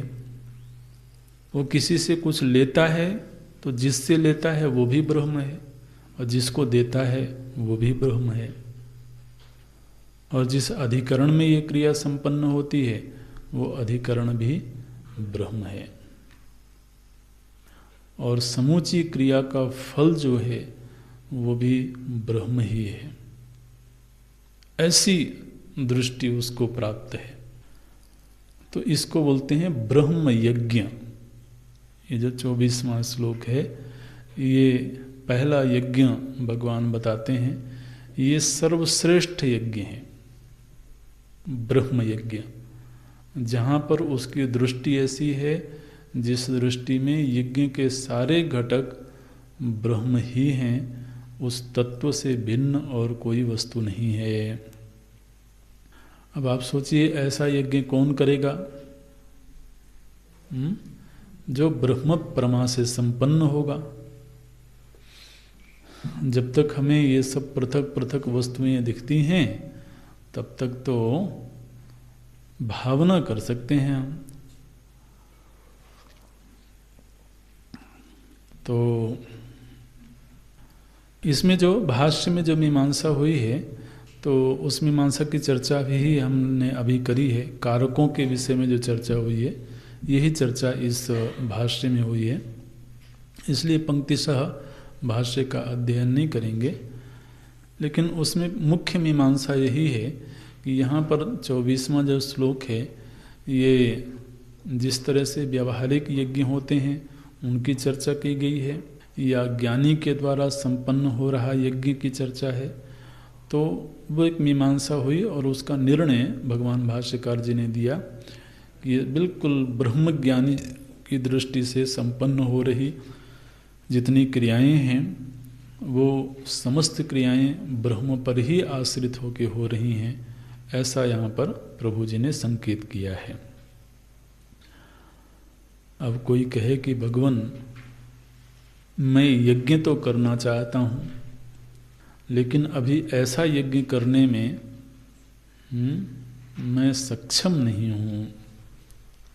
वो किसी से कुछ लेता है तो जिससे लेता है वो भी ब्रह्म है, और जिसको देता है वो भी ब्रह्म है। और जिस अधिकरण में ये क्रिया संपन्न होती है वो अधिकरण भी ब्रह्म है। और समूची क्रिया का फल जो है वो भी ब्रह्म ही है। ऐसी दृष्टि उसको प्राप्त है। तो इसको बोलते हैं ब्रह्म यज्ञ। ये जो 24वां श्लोक है, ये पहला यज्ञ भगवान बताते हैं, ये सर्वश्रेष्ठ यज्ञ है, ब्रह्म यज्ञ। जहाँ पर उसकी दृष्टि ऐसी है जिस दृष्टि में यज्ञ के सारे घटक ब्रह्म ही हैं, उस तत्व से भिन्न और कोई वस्तु नहीं है। अब आप सोचिए ऐसा यज्ञ कौन करेगा? जो ब्रह्म परमा से संपन्न होगा। जब तक हमें ये सब पृथक पृथक वस्तुएं दिखती हैं तब तक तो भावना कर सकते हैं हम। तो इसमें जो भाष्य में जो मीमांसा हुई है, तो उस मीमांसा की चर्चा भी हमने अभी करी है। कारकों के विषय में जो चर्चा हुई है, यही चर्चा इस भाष्य में हुई है, इसलिए पंक्तिशः भाष्य का अध्ययन नहीं करेंगे। लेकिन उसमें मुख्य मीमांसा यही है कि यहाँ पर 24वां जो श्लोक है, ये जिस तरह से व्यावहारिक यज्ञ होते हैं उनकी चर्चा की गई है, या ज्ञानी के द्वारा संपन्न हो रहा यज्ञ की चर्चा है। तो वो एक मीमांसा हुई और उसका निर्णय भगवान भाष्यकार जी ने दिया कि बिल्कुल ब्रह्मज्ञानी की दृष्टि से संपन्न हो रही जितनी क्रियाएं हैं वो समस्त क्रियाएं ब्रह्म पर ही आश्रित होकर हो रही हैं, ऐसा यहाँ पर प्रभु जी ने संकेत किया है। अब कोई कहे कि भगवान मैं यज्ञ तो करना चाहता हूँ, लेकिन अभी ऐसा यज्ञ करने में मैं सक्षम नहीं हूँ,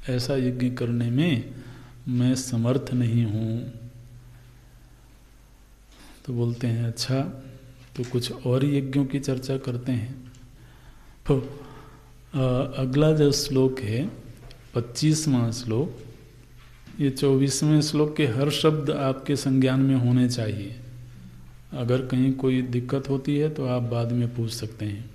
ऐसा यज्ञ करने में मैं समर्थ नहीं हूँ। तो बोलते हैं अच्छा, तो कुछ और यज्ञों की चर्चा करते हैं। तो अगला जो श्लोक है 25वां श्लोक, ये 24वें श्लोक के हर शब्द आपके संज्ञान में होने चाहिए। अगर कहीं कोई दिक्कत होती है तो आप बाद में पूछ सकते हैं।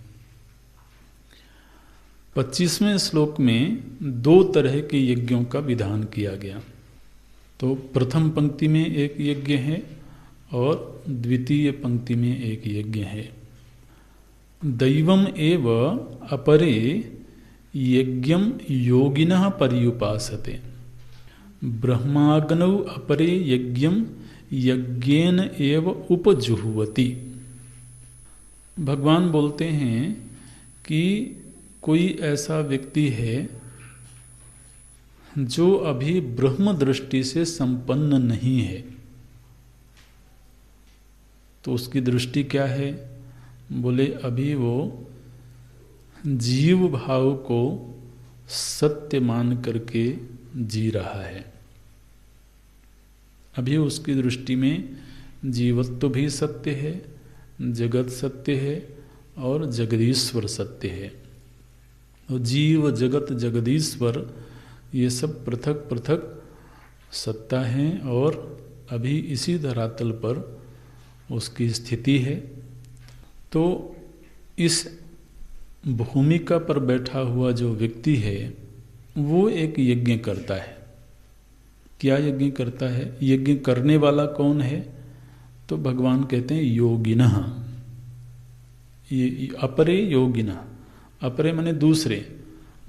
25वें श्लोक में 2 तरह के यज्ञों का विधान किया गया। तो प्रथम पंक्ति में एक यज्ञ है और द्वितीय पंक्ति में एक यज्ञ है। दैवम एव अपरे यज्ञम योगिनः पर्युपासते, ब्रह्माग्नौ अपरे यज्ञम यज्ञेन एव उपजुह्वति। भगवान बोलते हैं कि कोई ऐसा व्यक्ति है जो अभी ब्रह्म दृष्टि से संपन्न नहीं है। तो उसकी दृष्टि क्या है? बोले अभी वो जीव भाव को सत्य मान करके जी रहा है। अभी उसकी दृष्टि में जीवत्व भी सत्य है, जगत सत्य है और जगदीश्वर सत्य है। तो जीव जगत जगदीश्वर ये सब पृथक पृथक सत्ता है और अभी इसी धरातल पर उसकी स्थिति है। तो इस भूमिका पर बैठा हुआ जो व्यक्ति है वो एक यज्ञ करता है। क्या यज्ञ करता है? यज्ञ करने वाला कौन है? तो भगवान कहते हैं योगिनः। ये अपरे योगिनः, अपरे माने दूसरे।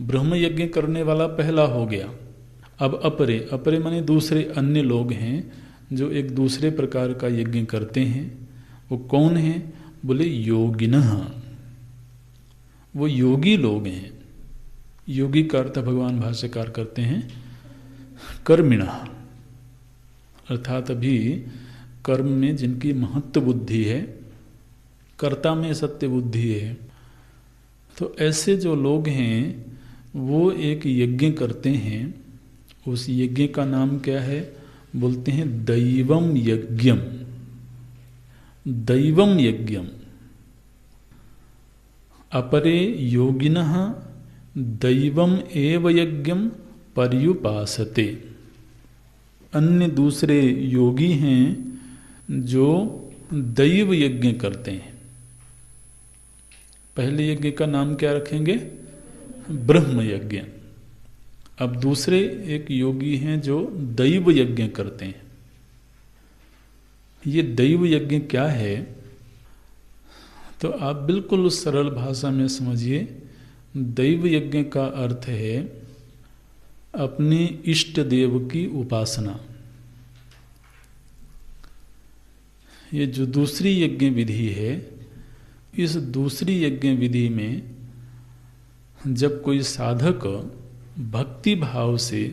ब्रह्म यज्ञ करने वाला पहला हो गया। अब अपरे, अपरे माने दूसरे अन्य लोग हैं जो एक दूसरे प्रकार का यज्ञ करते हैं। वो कौन हैं? बोले योगिनः। वो योगी लोग हैं। योगी का अर्थ भगवान भाष्यकार करते हैं कर्मिणः, अर्थात अभी कर्म में जिनकी महत्व बुद्धि है, कर्ता में सत्य बुद्धि है, तो ऐसे जो लोग हैं वो एक यज्ञ करते हैं। उस यज्ञ का नाम क्या है? बोलते हैं दैवम यज्ञम। दैवम यज्ञम अपरे योगिनः दैवम एव यज्ञम पर्युपासते। अन्य दूसरे योगी हैं जो दैव यज्ञ करते हैं। पहले यज्ञ का नाम क्या रखेंगे? ब्रह्म यज्ञ। अब दूसरे एक योगी हैं जो दैव यज्ञ करते हैं। ये दैव यज्ञ क्या है? तो आप बिल्कुल उस सरल भाषा में समझिए। दैव यज्ञ का अर्थ है अपने इष्ट देव की उपासना। ये जो दूसरी यज्ञ विधि है, इस दूसरी यज्ञ विधि में जब कोई साधक भक्ति भाव से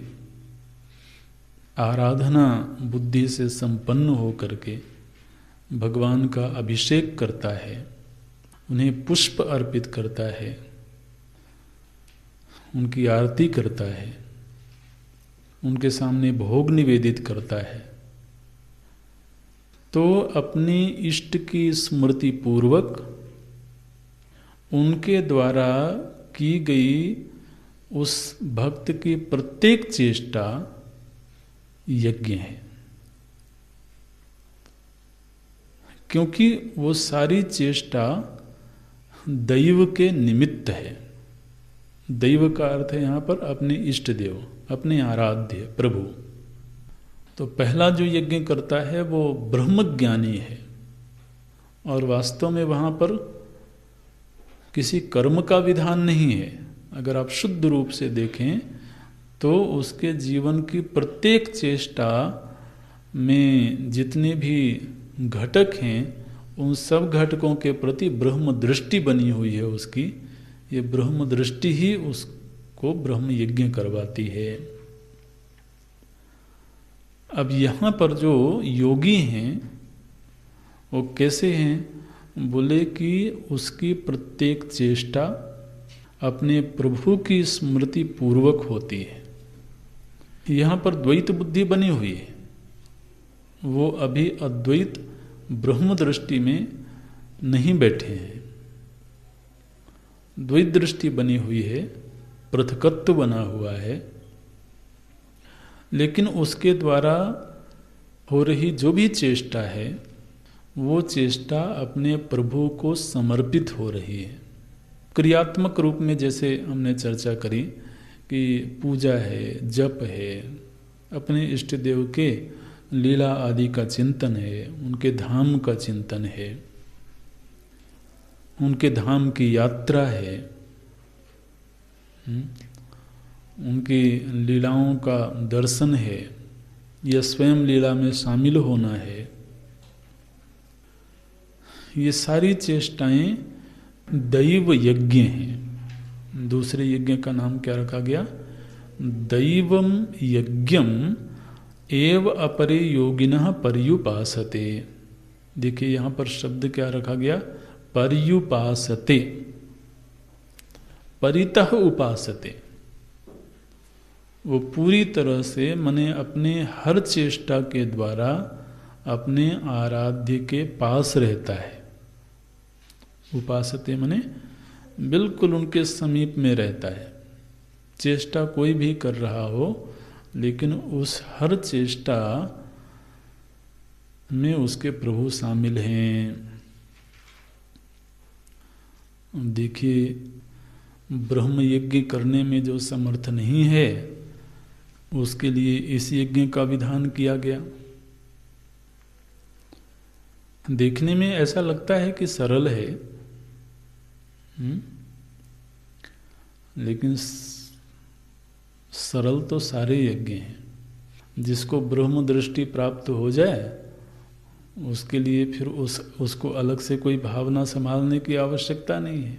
आराधना बुद्धि से संपन्न हो करके भगवान का अभिषेक करता है, उन्हें पुष्प अर्पित करता है, उनकी आरती करता है, उनके सामने भोग निवेदित करता है, तो अपने इष्ट की स्मृति पूर्वक उनके द्वारा की गई उस भक्त की प्रत्येक चेष्टा यज्ञ है। क्योंकि वो सारी चेष्टा दैव के निमित्त है। दैव का अर्थ है यहाँ पर अपने इष्ट देव, अपने आराध्य प्रभु। तो पहला जो यज्ञ करता है वो ब्रह्मज्ञानी है, और वास्तव में वहाँ पर किसी कर्म का विधान नहीं है। अगर आप शुद्ध रूप से देखें तो उसके जीवन की प्रत्येक चेष्टा में जितने भी घटक हैं, उन सब घटकों के प्रति ब्रह्म दृष्टि बनी हुई है उसकी। ये ब्रह्म दृष्टि ही उसको ब्रह्म यज्ञ करवाती है। अब यहाँ पर जो योगी हैं वो कैसे हैं? बोले कि उसकी प्रत्येक चेष्टा अपने प्रभु की स्मृति पूर्वक होती है। यहाँ पर द्वैत बुद्धि बनी हुई है, वो अभी अद्वैत ब्रह्म दृष्टि में नहीं बैठे हैं। द्वैत दृष्टि बनी हुई है, पृथकत्व बना हुआ है, लेकिन उसके द्वारा हो रही जो भी चेष्टा है वो चेष्टा अपने प्रभु को समर्पित हो रही है। क्रियात्मक रूप में जैसे हमने चर्चा करी कि पूजा है, जप है, अपने इष्ट देव के लीला आदि का चिंतन है, उनके धाम का चिंतन है, उनके धाम की यात्रा है, उनकी लीलाओं का दर्शन है, या स्वयं लीला में शामिल होना है। ये सारी चेष्टाएं दैव यज्ञ हैं। दूसरे यज्ञ का नाम क्या रखा गया? दैवम यज्ञम एव अपरे योगिनः पर्युपासते। देखिए यहाँ पर शब्द क्या रखा गया? पर्युपासते, परितः उपासते। वो पूरी तरह से माने अपने हर चेष्टा के द्वारा अपने आराध्य के पास रहता है। उपासते माने बिल्कुल उनके समीप में रहता है। चेष्टा कोई भी कर रहा हो, लेकिन उस हर चेष्टा में उसके प्रभु शामिल हैं। देखिए, ब्रह्म यज्ञ करने में जो समर्थ नहीं है, उसके लिए इस यज्ञ का विधान किया गया। देखने में ऐसा लगता है कि सरल है, लेकिन सरल तो सारे यज्ञ हैं। जिसको ब्रह्म दृष्टि प्राप्त हो जाए उसके लिए फिर उसको अलग से कोई भावना संभालने की आवश्यकता नहीं है।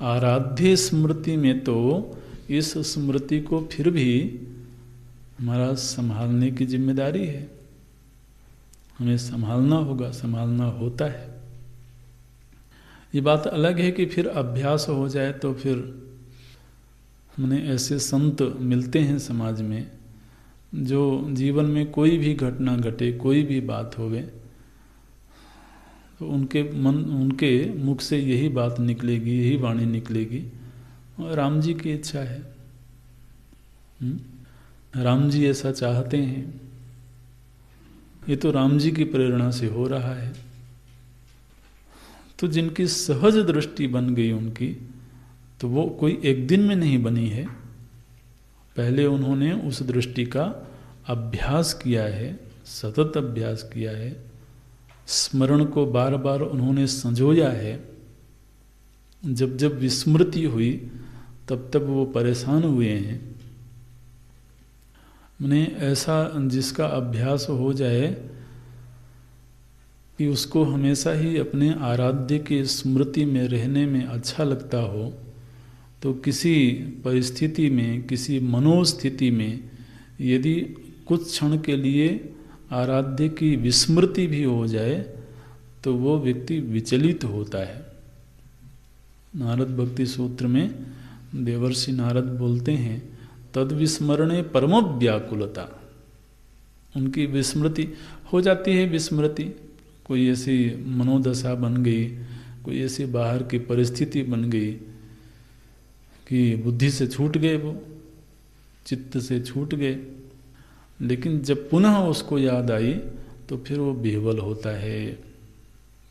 आराध्य स्मृति में तो इस स्मृति को फिर भी हमारा संभालने की जिम्मेदारी है, हमें संभालना होगा, संभालना होता है। ये बात अलग है कि फिर अभ्यास हो जाए तो फिर हमने ऐसे संत मिलते हैं समाज में जो जीवन में कोई भी घटना घटे, कोई भी बात होवे तो उनके मुख से यही बात निकलेगी, यही वाणी निकलेगी, और राम जी की इच्छा है, राम जी ऐसा चाहते हैं, ये तो राम जी की प्रेरणा से हो रहा है। तो जिनकी सहज दृष्टि बन गई उनकी, तो वो कोई एक दिन में नहीं बनी है, पहले उन्होंने उस दृष्टि का अभ्यास किया है, सतत अभ्यास किया है, स्मरण को बार बार उन्होंने संजोया है। जब जब विस्मृति हुई तब तब वो परेशान हुए हैं। मैंने ऐसा जिसका अभ्यास हो जाए कि उसको हमेशा ही अपने आराध्य की स्मृति में रहने में अच्छा लगता हो, तो किसी परिस्थिति में, किसी मनोस्थिति में यदि कुछ क्षण के लिए आराध्य की विस्मृति भी हो जाए तो वो व्यक्ति विचलित होता है। नारद भक्ति सूत्र में देवर्षि नारद बोलते हैं, तद विस्मरणे परम व्याकुलता। उनकी विस्मृति हो जाती है, विस्मृति कोई ऐसी मनोदशा बन गई, कोई ऐसी बाहर की परिस्थिति बन गई कि बुद्धि से छूट गए, वो चित्त से छूट गए, लेकिन जब पुनः उसको याद आई तो फिर वो बेवल होता है।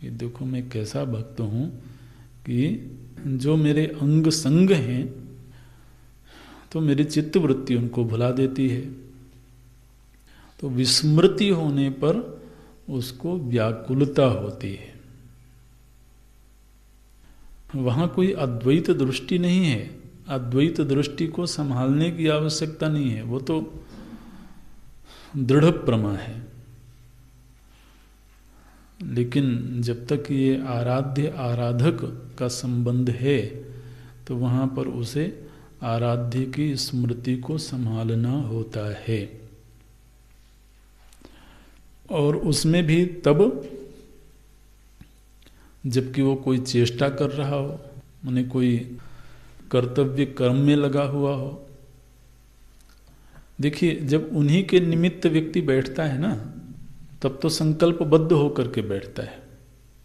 ये देखो मैं कैसा भक्त हूँ कि जो मेरे अंग संग हैं तो मेरी चित्त वृत्ति उनको भुला देती है। तो विस्मृति होने पर उसको व्याकुलता होती है। वहाँ कोई अद्वैत दृष्टि नहीं है, अद्वैत दृष्टि को संभालने की आवश्यकता नहीं है, वो तो दृढ़ प्रमा है। लेकिन जब तक ये आराध्य आराधक का संबंध है तो वहाँ पर उसे आराध्य की स्मृति को संभालना होता है। और उसमें भी तब जबकि वो कोई चेष्टा कर रहा हो, माने कोई कर्तव्य कर्म में लगा हुआ हो। देखिए, जब उन्हीं के निमित्त व्यक्ति बैठता है ना, तब तो संकल्पबद्ध होकर के बैठता है।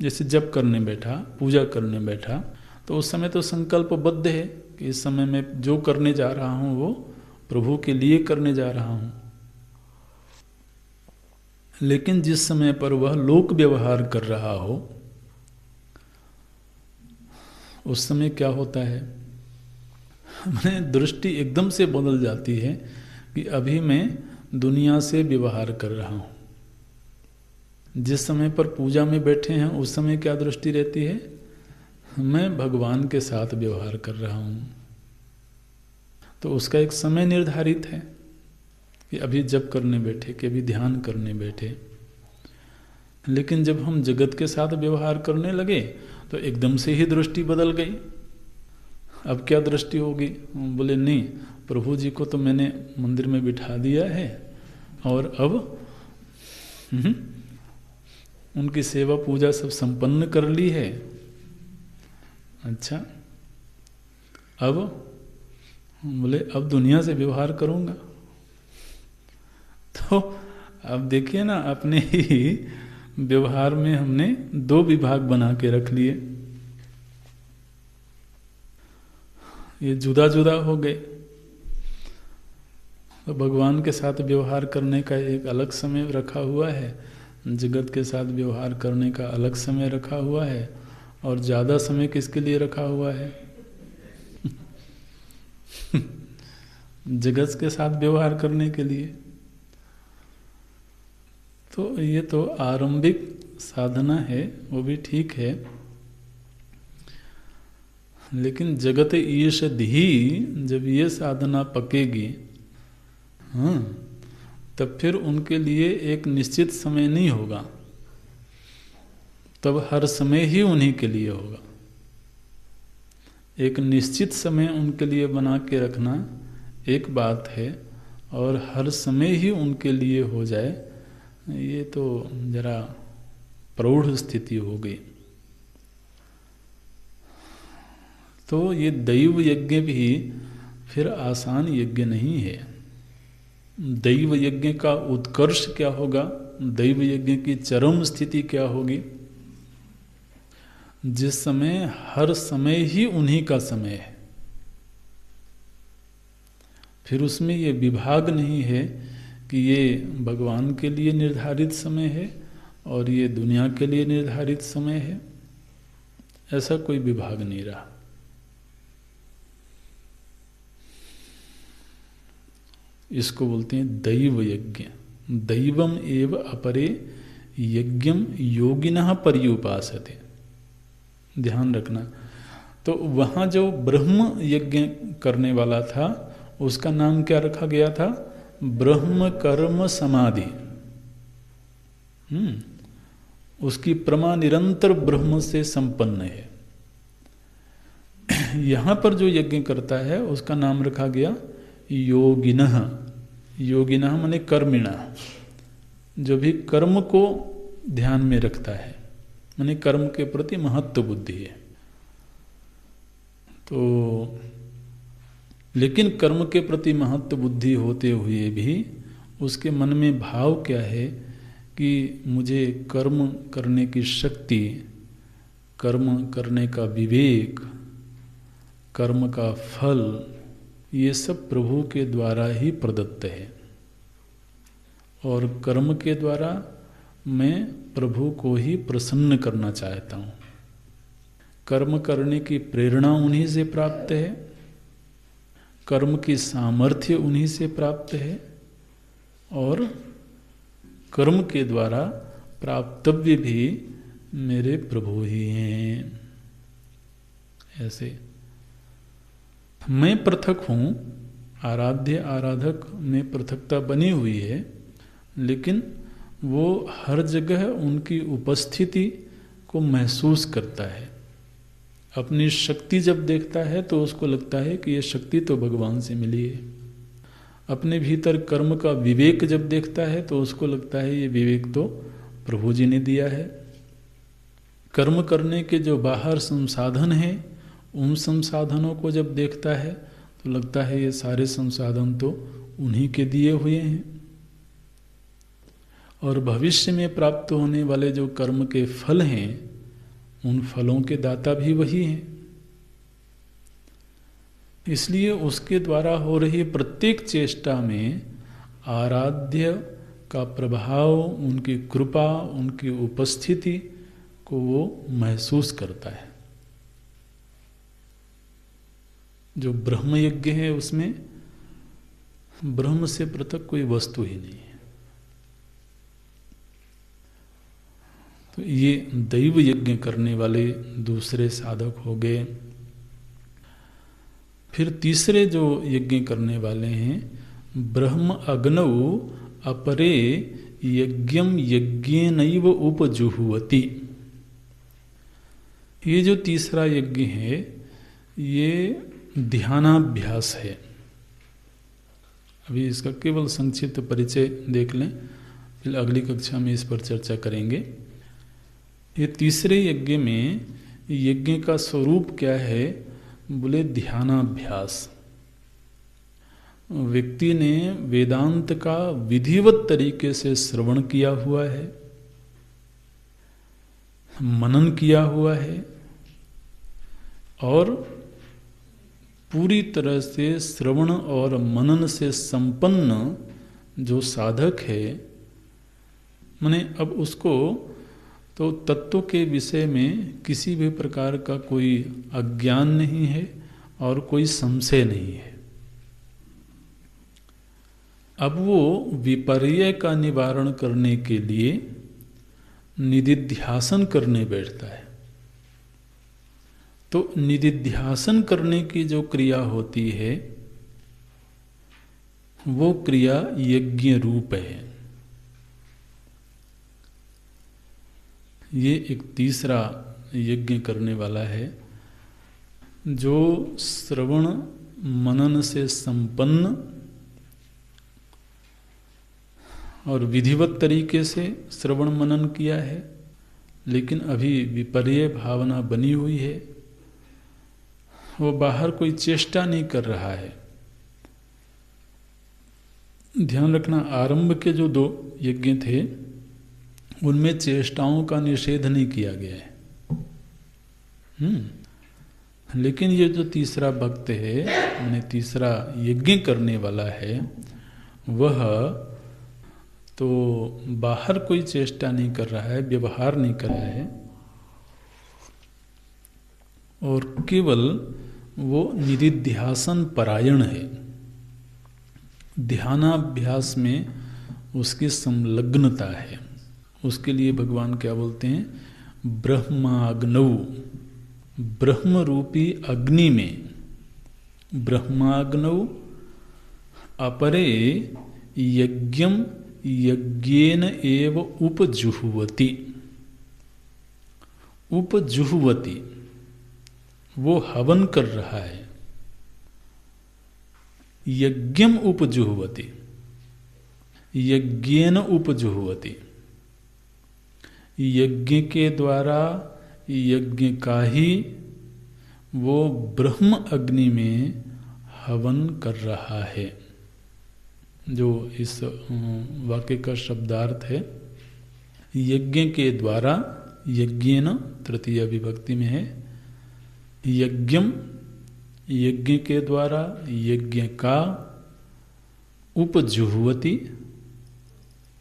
जैसे जप करने बैठा, पूजा करने बैठा, तो उस समय तो संकल्पबद्ध है कि इस समय मैं जो करने जा रहा हूँ वो प्रभु के लिए करने जा रहा हूँ। लेकिन जिस समय पर वह लोक व्यवहार कर रहा हो, उस समय क्या होता है, मैंने दृष्टि एकदम से बदल जाती है कि अभी मैं दुनिया से व्यवहार कर रहा हूँ। जिस समय पर पूजा में बैठे हैं उस समय क्या दृष्टि रहती है, मैं भगवान के साथ व्यवहार कर रहा हूँ। तो उसका एक समय निर्धारित है कि अभी जप करने बैठे, कि अभी ध्यान करने बैठे। लेकिन जब हम जगत के साथ व्यवहार करने लगे तो एकदम से ही दृष्टि बदल गई। अब क्या दृष्टि होगी, बोले नहीं, प्रभु जी को तो मैंने मंदिर में बिठा दिया है और अब उनकी सेवा पूजा सब संपन्न कर ली है। अच्छा, अब बोले अब दुनिया से व्यवहार करूंगा। तो अब देखिए ना, अपने ही व्यवहार में हमने दो विभाग बना के रख लिए, ये जुदा जुदा हो गए। तो भगवान के साथ व्यवहार करने का एक अलग समय रखा हुआ है, जगत के साथ व्यवहार करने का अलग समय रखा हुआ है, और ज़्यादा समय किसके लिए रखा हुआ है जगत के साथ व्यवहार करने के लिए। तो ये तो आरंभिक साधना है, वो भी ठीक है, लेकिन जगत ईषधि जब ये साधना पकेगी, हाँ, तब फिर उनके लिए एक निश्चित समय नहीं होगा, तब हर समय ही उन्हीं के लिए होगा। एक निश्चित समय उनके लिए बना के रखना एक बात है, और हर समय ही उनके लिए हो जाए, ये तो जरा प्रौढ़ स्थिति हो गई। तो ये दैव यज्ञ भी फिर आसान यज्ञ नहीं है। दैव यज्ञ का उत्कर्ष क्या होगा, दैव यज्ञ की चरम स्थिति क्या होगी, जिस समय हर समय ही उन्हीं का समय है। फिर उसमें ये विभाग नहीं है कि ये भगवान के लिए निर्धारित समय है और ये दुनिया के लिए निर्धारित समय है, ऐसा कोई विभाग नहीं रहा। इसको बोलते हैं दैव यज्ञ। दैवम एव अपरे यज्ञम योगिनः पर्युपासते। ध्यान रखना। तो वहाँ जो ब्रह्म यज्ञ करने वाला था उसका नाम क्या रखा गया था, ब्रह्म कर्म समाधि। उसकी प्रमा निरंतर ब्रह्म से संपन्न है। यहाँ पर जो यज्ञ करता है उसका नाम रखा गया योगिनः। योगिनः माने कर्मिणः, जो भी कर्म को ध्यान में रखता है, माने कर्म के प्रति महत्व बुद्धि है। तो लेकिन कर्म के प्रति महत्व बुद्धि होते हुए भी उसके मन में भाव क्या है कि मुझे कर्म करने की शक्ति, कर्म करने का विवेक, कर्म का फल, ये सब प्रभु के द्वारा ही प्रदत्त है, और कर्म के द्वारा मैं प्रभु को ही प्रसन्न करना चाहता हूँ। कर्म करने की प्रेरणा उन्हीं से प्राप्त है, कर्म की सामर्थ्य उन्हीं से प्राप्त है, और कर्म के द्वारा प्राप्तव्य भी मेरे प्रभु ही हैं। ऐसे मैं पृथक हूँ, आराध्य आराधक में पृथकता बनी हुई है, लेकिन वो हर जगह उनकी उपस्थिति को महसूस करता है। अपनी शक्ति जब देखता है तो उसको लगता है कि ये शक्ति तो भगवान से मिली है। अपने भीतर कर्म का विवेक जब देखता है तो उसको लगता है ये विवेक तो प्रभु जी ने दिया है। कर्म करने के जो बाहर संसाधन हैं, उन संसाधनों को जब देखता है तो लगता है ये सारे संसाधन तो उन्हीं के दिए हुए हैं, और भविष्य में प्राप्त होने वाले जो कर्म के फल हैं उन फलों के दाता भी वही हैं। इसलिए उसके द्वारा हो रही प्रत्येक चेष्टा में आराध्य का प्रभाव, उनकी कृपा, उनकी उपस्थिति को वो महसूस करता है। जो ब्रह्म यज्ञ है उसमें ब्रह्म से पृथक कोई वस्तु ही नहीं है। तो ये दैव यज्ञ करने वाले दूसरे साधक हो गए। फिर तीसरे जो यज्ञ करने वाले हैं, ब्रह्म अग्नौ अपरे यज्ञम यज्ञेनैव उपजुह्वति। ये जो तीसरा यज्ञ है ये ध्यानाभ्यास है। अभी इसका केवल संक्षिप्त परिचय देख लें, फिर अगली कक्षा में इस पर चर्चा करेंगे। ये तीसरे यज्ञ में यज्ञ का स्वरूप क्या है, बोले ध्यानाभ्यास। व्यक्ति ने वेदांत का विधिवत तरीके से श्रवण किया हुआ है, मनन किया हुआ है, और पूरी तरह से श्रवण और मनन से संपन्न जो साधक है, माने अब उसको तो तत्व के विषय में किसी भी प्रकार का कोई अज्ञान नहीं है और कोई संशय नहीं है। अब वो विपर्य का निवारण करने के लिए निदिध्यासन करने बैठता है। तो निदिध्यासन करने की जो क्रिया होती है वो क्रिया यज्ञ रूप है। ये एक तीसरा यज्ञ करने वाला है। जो श्रवण मनन से संपन्न और विधिवत तरीके से श्रवण मनन किया है, लेकिन अभी विपर्य भावना बनी हुई है, वो बाहर कोई चेष्टा नहीं कर रहा है। ध्यान रखना, आरंभ के जो 2 यज्ञ थे उनमें चेष्टाओं का निषेध नहीं किया गया है। लेकिन ये जो तीसरा भक्त है, मैंने तीसरा यज्ञ करने वाला है, वह तो बाहर कोई चेष्टा नहीं कर रहा है, व्यवहार नहीं कर रहा है, और केवल वो निधिध्यासन परायण है। ध्यानाभ्यास में उसकी संलग्नता है। उसके लिए भगवान क्या बोलते हैं? ब्रह्माग्नौ, ब्रह्म रूपी अग्नि में, ब्रह्माग्नौ अपरे यज्ञम यज्ञेन एव उपजुह्वति। उपजुह्वति, वो हवन कर रहा है। यज्ञम उपजुह्वति, यज्ञेन उपजुह्वति, यज्ञ के द्वारा यज्ञ का ही वो ब्रह्म अग्नि में हवन कर रहा है। जो इस वाक्य का शब्दार्थ है, यज्ञ के द्वारा, यज्ञेन तृतीय विभक्ति में है, यज्ञम यज्ञ के द्वारा, यज्ञ का, उपजुह्वति,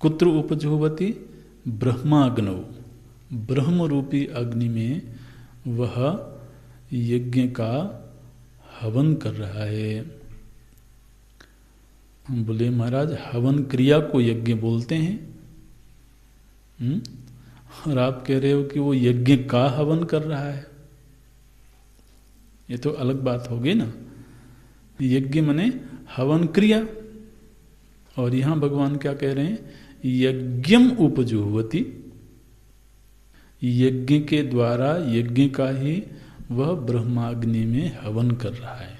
कुत्र उपजुह्वति? ब्रह्माग्नौ, ब्रह्म रूपी अग्नि में वह यज्ञ का हवन कर रहा है। हम बोले महाराज हवन क्रिया को यज्ञ बोलते हैं, और आप कह रहे हो कि वो यज्ञ का हवन कर रहा है। ये तो अलग बात होगी ना। यज्ञ मने हवन क्रिया, और यहां भगवान क्या कह रहे हैं? यज्ञम उपजुह्वति, यज्ञ के द्वारा यज्ञ का ही वह ब्रह्माग्नि में हवन कर रहा है।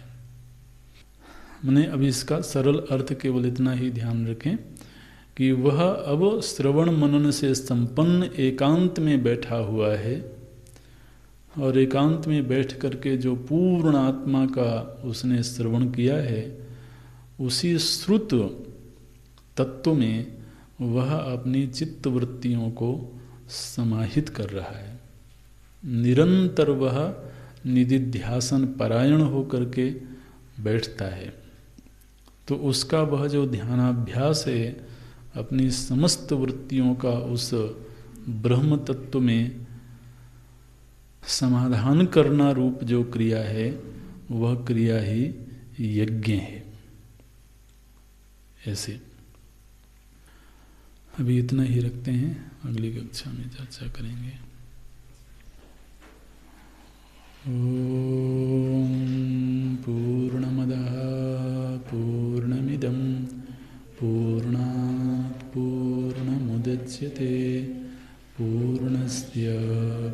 मैंने अभी इसका सरल अर्थ केवल इतना ही ध्यान रखें कि वह अब श्रवण मनन से संपन्न एकांत में बैठा हुआ है, और एकांत में बैठ करके जो पूर्ण आत्मा का उसने श्रवण किया है, उसी श्रुत तत्व में वह अपनी चित्त वृत्तियों को समाहित कर रहा है। निरंतर वह निधिध्यासन परायण होकर के बैठता है। तो उसका वह जो ध्यानाभ्यास है, अपनी समस्त वृत्तियों का उस ब्रह्म तत्व में समाधान करना रूप जो क्रिया है, वह क्रिया ही यज्ञ है। ऐसे अभी इतना ही रखते हैं, अगली कक्षा में चर्चा करेंगे। ओम पूर्णमदः पूर्णमिदं पूर्णात् पूर्णमुदच्यते पूर्णस्य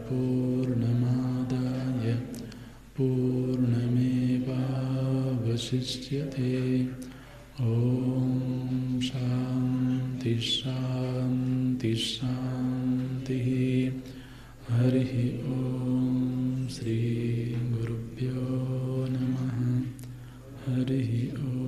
पूर्णमादाय पूर्णमेवावशिष्यते। ओम शांति शांति शांति। हरि ओम। श्री गुरुभ्यो नमः। हरि ओम।